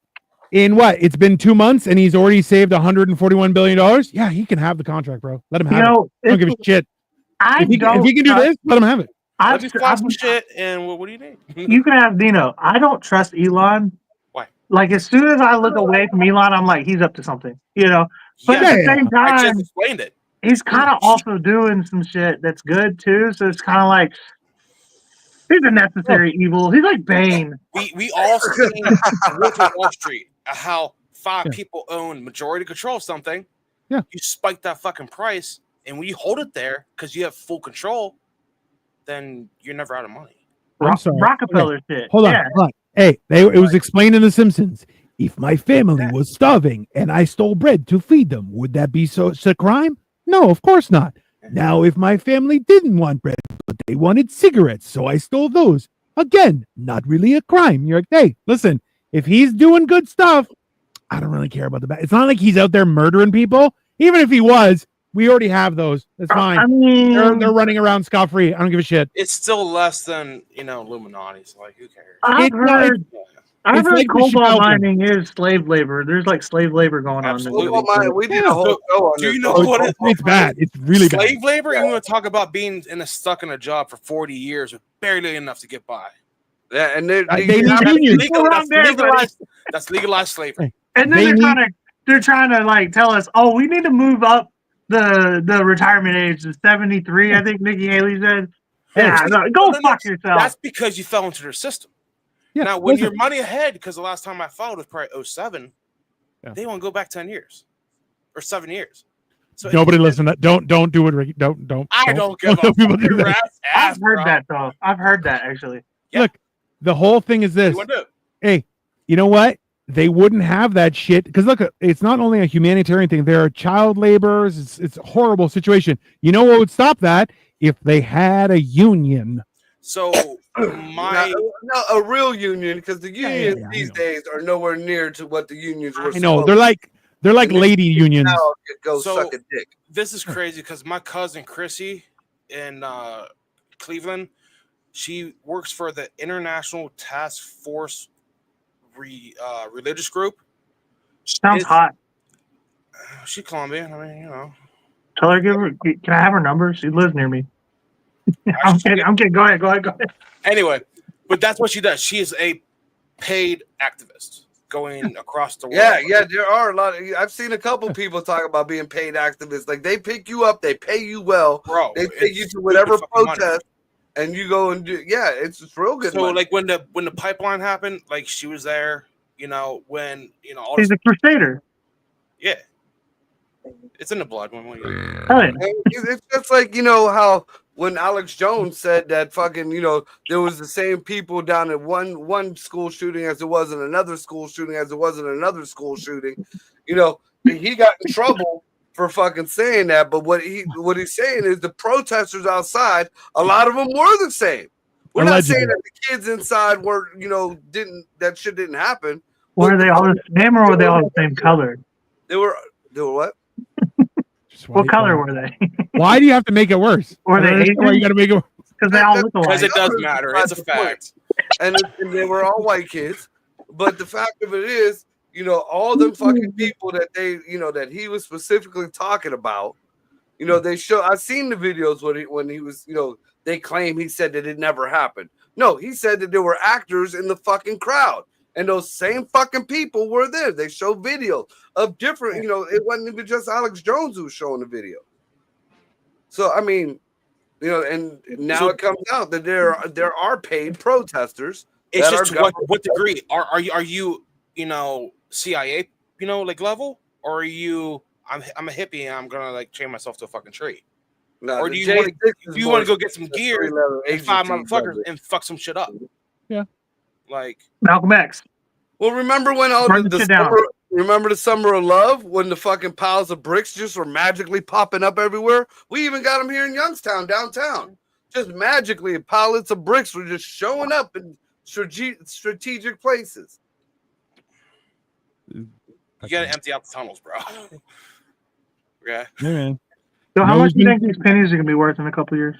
in what? It's been 2 months and he's already saved $141 billion. Yeah, he can have the contract, bro. Let him have it. I don't give a shit. If he can do this, let him have it. Let me fly some shit, and what do you need? You can have Dino. I don't trust Elon. Why? Like, as soon as I look away from Elon, I'm like, he's up to something, But Yeah, at the same I time, just explained it. he's kind of also doing some shit that's good too. So it's kind of like he's a necessary evil. He's like Bane. We all seen Wolf of Wall Street how 5 people own majority control of something. Yeah. You spike that fucking price, and when you hold it there because you have full control, then you're never out of money. I'm sorry. Rockefeller shit. Hold on. Yeah. Hold on. Hey, it was explained in The Simpsons. If my family was starving and I stole bread to feed them, would that be such a crime? No, of course not. Now, if my family didn't want bread, but they wanted cigarettes, so I stole those. Again, not really a crime. You're like, hey, listen, if he's doing good stuff, I don't really care about the bad. It's not like he's out there murdering people. Even if he was, we already have those. That's fine. I mean, They're running around scot-free. I don't give a shit. It's still less than Illuminati's. Like, who cares? I've heard it's like the cobalt Chappelle mining is slave labor. There's like slave labor going Absolutely. on. We did a whole show on Do you this. know Oh, what it's bad. It's really bad. slave labor? You want to talk about being stuck in a job for 40 years with barely enough to get by? Yeah, and They they need That's unions. that's legalized slavery. And then They they're trying to like tell us, oh, we need to move up the retirement age to 73. I think Nikki Haley said. Yeah, go fuck yourself. That's because you fell into their system. Yeah, Now, when listen. you're money ahead, because the last time I followed was probably 07, Yeah. they want to go back 10 years or 7 years. So Nobody listen. Don't do it, Ricky. Don't. I don't give let a people do fuck. that. I've heard that though. I've heard that actually. Yeah. Look, the whole thing is this. You want to do it? Hey, you know what? They wouldn't have that shit because look, it's not only a humanitarian thing. There are child laborers. It's a horrible situation. You know what would stop that if they had a union? So my no, a real union, because the unions yeah, these days are nowhere near to what the unions were. I know they're like lady unions. now go So- suck a dick. this is crazy because my cousin Chrissy in Cleveland, she works for the International Task Force religious group. Sounds It's- hot. She's Colombian. I mean, you know. Tell her, can I have her number? She lives near me. I'm kidding. Go ahead. Anyway, but that's what she does. She is a paid activist going across the world. Yeah, there are a lot of. I've seen a couple people talk about being paid activists. Like they pick you up, they pay you well, Bro, they take you it's to whatever stupid fucking money. protest, and you go and do. Yeah, it's real good. So money. like when the pipeline happened, like she was there. You know when all She's this, a crusader. yeah, it's in the blood. When we, Hell yeah. It's just like how when Alex Jones said that fucking there was the same people down at one school shooting as it was in another school shooting as it was in another school shooting, he got in trouble for fucking saying that. But what he's saying is the protesters outside, a lot of them were the same. We're not saying that the kids inside were that shit didn't happen. Were they all the same or were they all the same color? They were what? What color were they? Why do you have to make it worse? Were they Asian? Why you got to make it? Because they all look because alike. it does matter. It's a fact. And they were all white kids. But the fact of it is, all them fucking people that that he was specifically talking about, they show. I've seen the videos when he was, they claim he said that it never happened. No, he said that there were actors in the fucking crowd. And those same fucking people were there. They show videos of different, it wasn't even just Alex Jones who was showing the video. So, I mean, and now it comes out that there are paid protesters. It's just to what degree are you CIA like level, or are you I'm a hippie and I'm gonna like chain myself to a fucking tree, or do you want to go get some gear and 5 motherfuckers and fuck some shit up? Yeah, like Malcolm X. Well, remember when remember the summer of love when the fucking piles of bricks just were magically popping up everywhere? We even got them here in Youngstown downtown. Just magically, pallets of bricks were just showing up in strategic places. You gotta empty out the tunnels, bro. Yeah. Hey, man. So how much do you think these pennies are gonna be worth in a couple of years?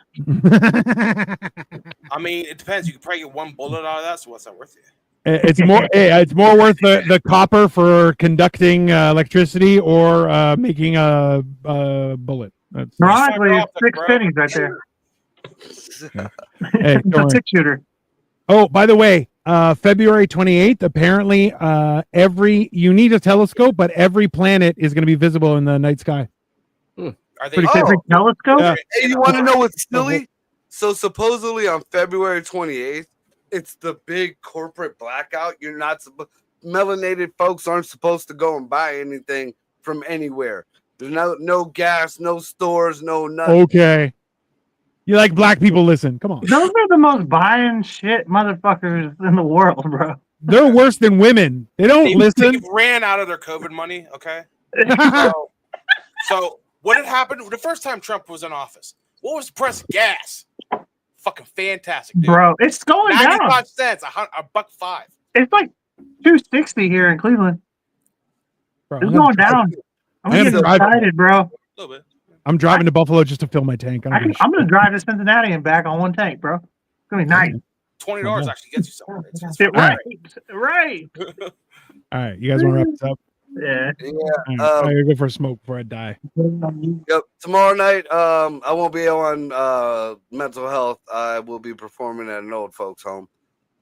I mean, it depends. You could probably get one bullet out of that, so what's that worth to you? It's more. It's more worth the copper for conducting electricity or making a bullet. Ironically, it's 6 pennies right there. Hey, It's a 6-shooter. oh, by the way, February 28th. Apparently, you need a telescope, but every planet is going to be visible in the night sky. Are they Every telescope? Yeah. Hey, you want to know what's silly? So supposedly on February 28th, it's the big corporate blackout. You're not melanated folks aren't supposed to go and buy anything from anywhere. There's no gas, no stores, no nothing. Okay. You like black people? Listen, come on. Those are the most buying shit motherfuckers in the world, bro. They're worse than women. They don't listen. They ran out of their COVID money. Okay. So what had happened the first time Trump was in office? What was the price of gas? Fucking fantastic, dude. Bro, it's going down. 95 cents, $1.05. It's like $2.60 here in Cleveland. Bro, It's going down. I'm getting excited, bro. A little bit. I'm driving to Buffalo just to fill my tank. I'm going to drive to Cincinnati and back on one tank, bro. It's going to be nice. $20 actually gets you somewhere. It's Right. All right, you guys want to wrap this up? Yeah. Yeah. I gotta go for a smoke before I die. Yep. Tomorrow night, I won't be on mental health. I will be performing at an old folks' home.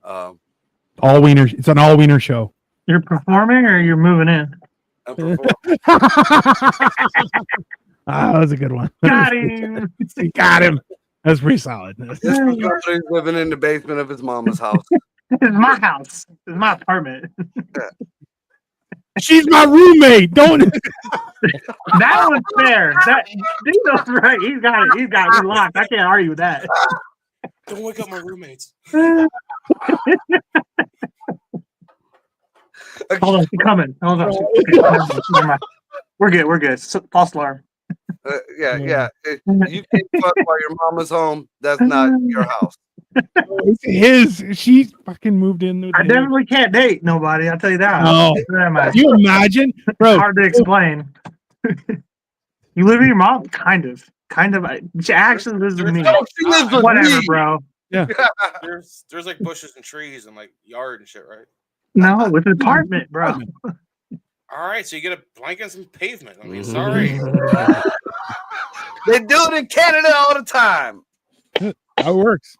All wiener. It's an all wiener show. You're performing or you're moving in? I'm performing. That was a good one. Got him. Got him. That's pretty solid. This somebody's living in the basement of his mama's house. This is my house. This is my apartment. She's my roommate. Don't. That was fair. Dino's right. He's got it. He's locked. I can't argue with that. Don't wake up my roommates. Hold on, she's coming. Hold on. Okay, we're good. False alarm. Yeah. You can't fuck while your mama's home. That's not your house. It's his. She fucking moved in. With I him. definitely can't date nobody. I'll tell you that. No. Can you imagine, bro? Hard to explain. You live with your mom? Kind of. She actually lives with me. Oh, she lives with Whatever, me. bro. There's like bushes and trees and like yard and shit, right? No, it's an apartment, bro. All right, so you get a blanket and some pavement. I mean, sorry. They do it in Canada all the time. How it works.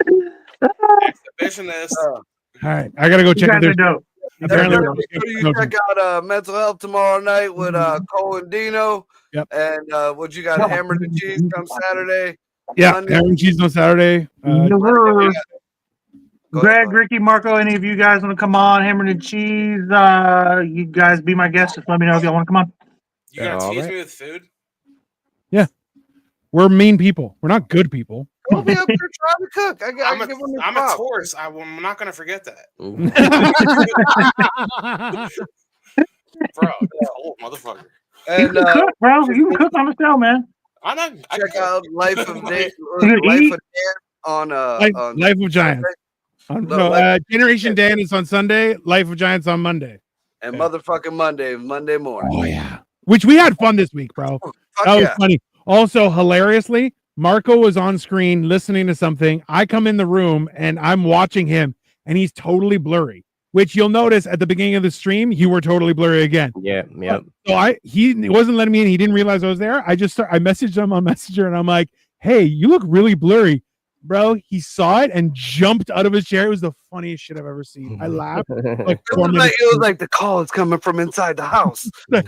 Exhibitionist. All right, I gotta go You check if guys are there's. dope. Apparently, Make sure you check out Mental Health tomorrow night with Cole and Dino. Yep. And what you got, Hammered and Cheese come Saturday. yeah, Monday. ham and cheese on Saturday. Go Greg, ahead. Ricky, Marco, any of you guys want to come on? Hammered and Cheese. You guys be my guests. Just let me know if y'all want to come on. You gonna All tease right. me with food? We're mean people. We're not good people. Go be up there trying to cook. I I'm give them the a props. Taurus. I'm not gonna forget that, bro. Cold motherfucker. You And can cook, bro. You can cook on the show, man. I know. I check can- out Life of Dan You Life eat? of Dan on Life of Giants. Generation Dan is on Sunday. Life of Giants on Monday. and motherfucking Monday morning. Oh yeah, which we had fun this week, bro. Fuck That was yeah. funny. Also, hilariously, Marco was on screen listening to something. I come in the room and I'm watching him, and he's totally blurry. Which you'll notice at the beginning of the stream, you were totally blurry again. Yeah, yep. So he wasn't letting me in. He didn't realize I was there. I messaged him on Messenger, and I'm like, "Hey, you look really blurry, bro." He saw it and jumped out of his chair. It was the funniest shit I've ever seen. I laughed. Like It was like the call is coming from inside the house. Good.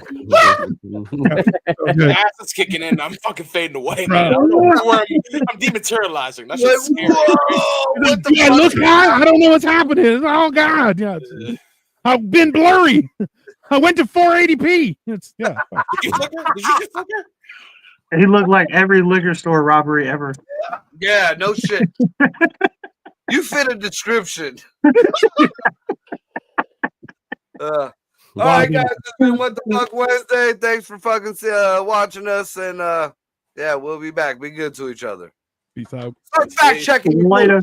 Ass is kicking in. I'm fucking fading away, Bro. man. I don't know where I'm dematerializing. That's Like, just scary. whoa, what the Yeah, fuck? look, I don't know what's happening. Oh God, yeah, I've been blurry. I went to 480p. It's yeah. Did you flicker? Did you just flicker? He looked like every liquor store robbery ever. Yeah, no shit. You fit a description. All right, guys, it's been What the Fuck Wednesday. Thanks for fucking watching us, and yeah, we'll be back. Be good to each other. Peace out. Start fact checking. Later.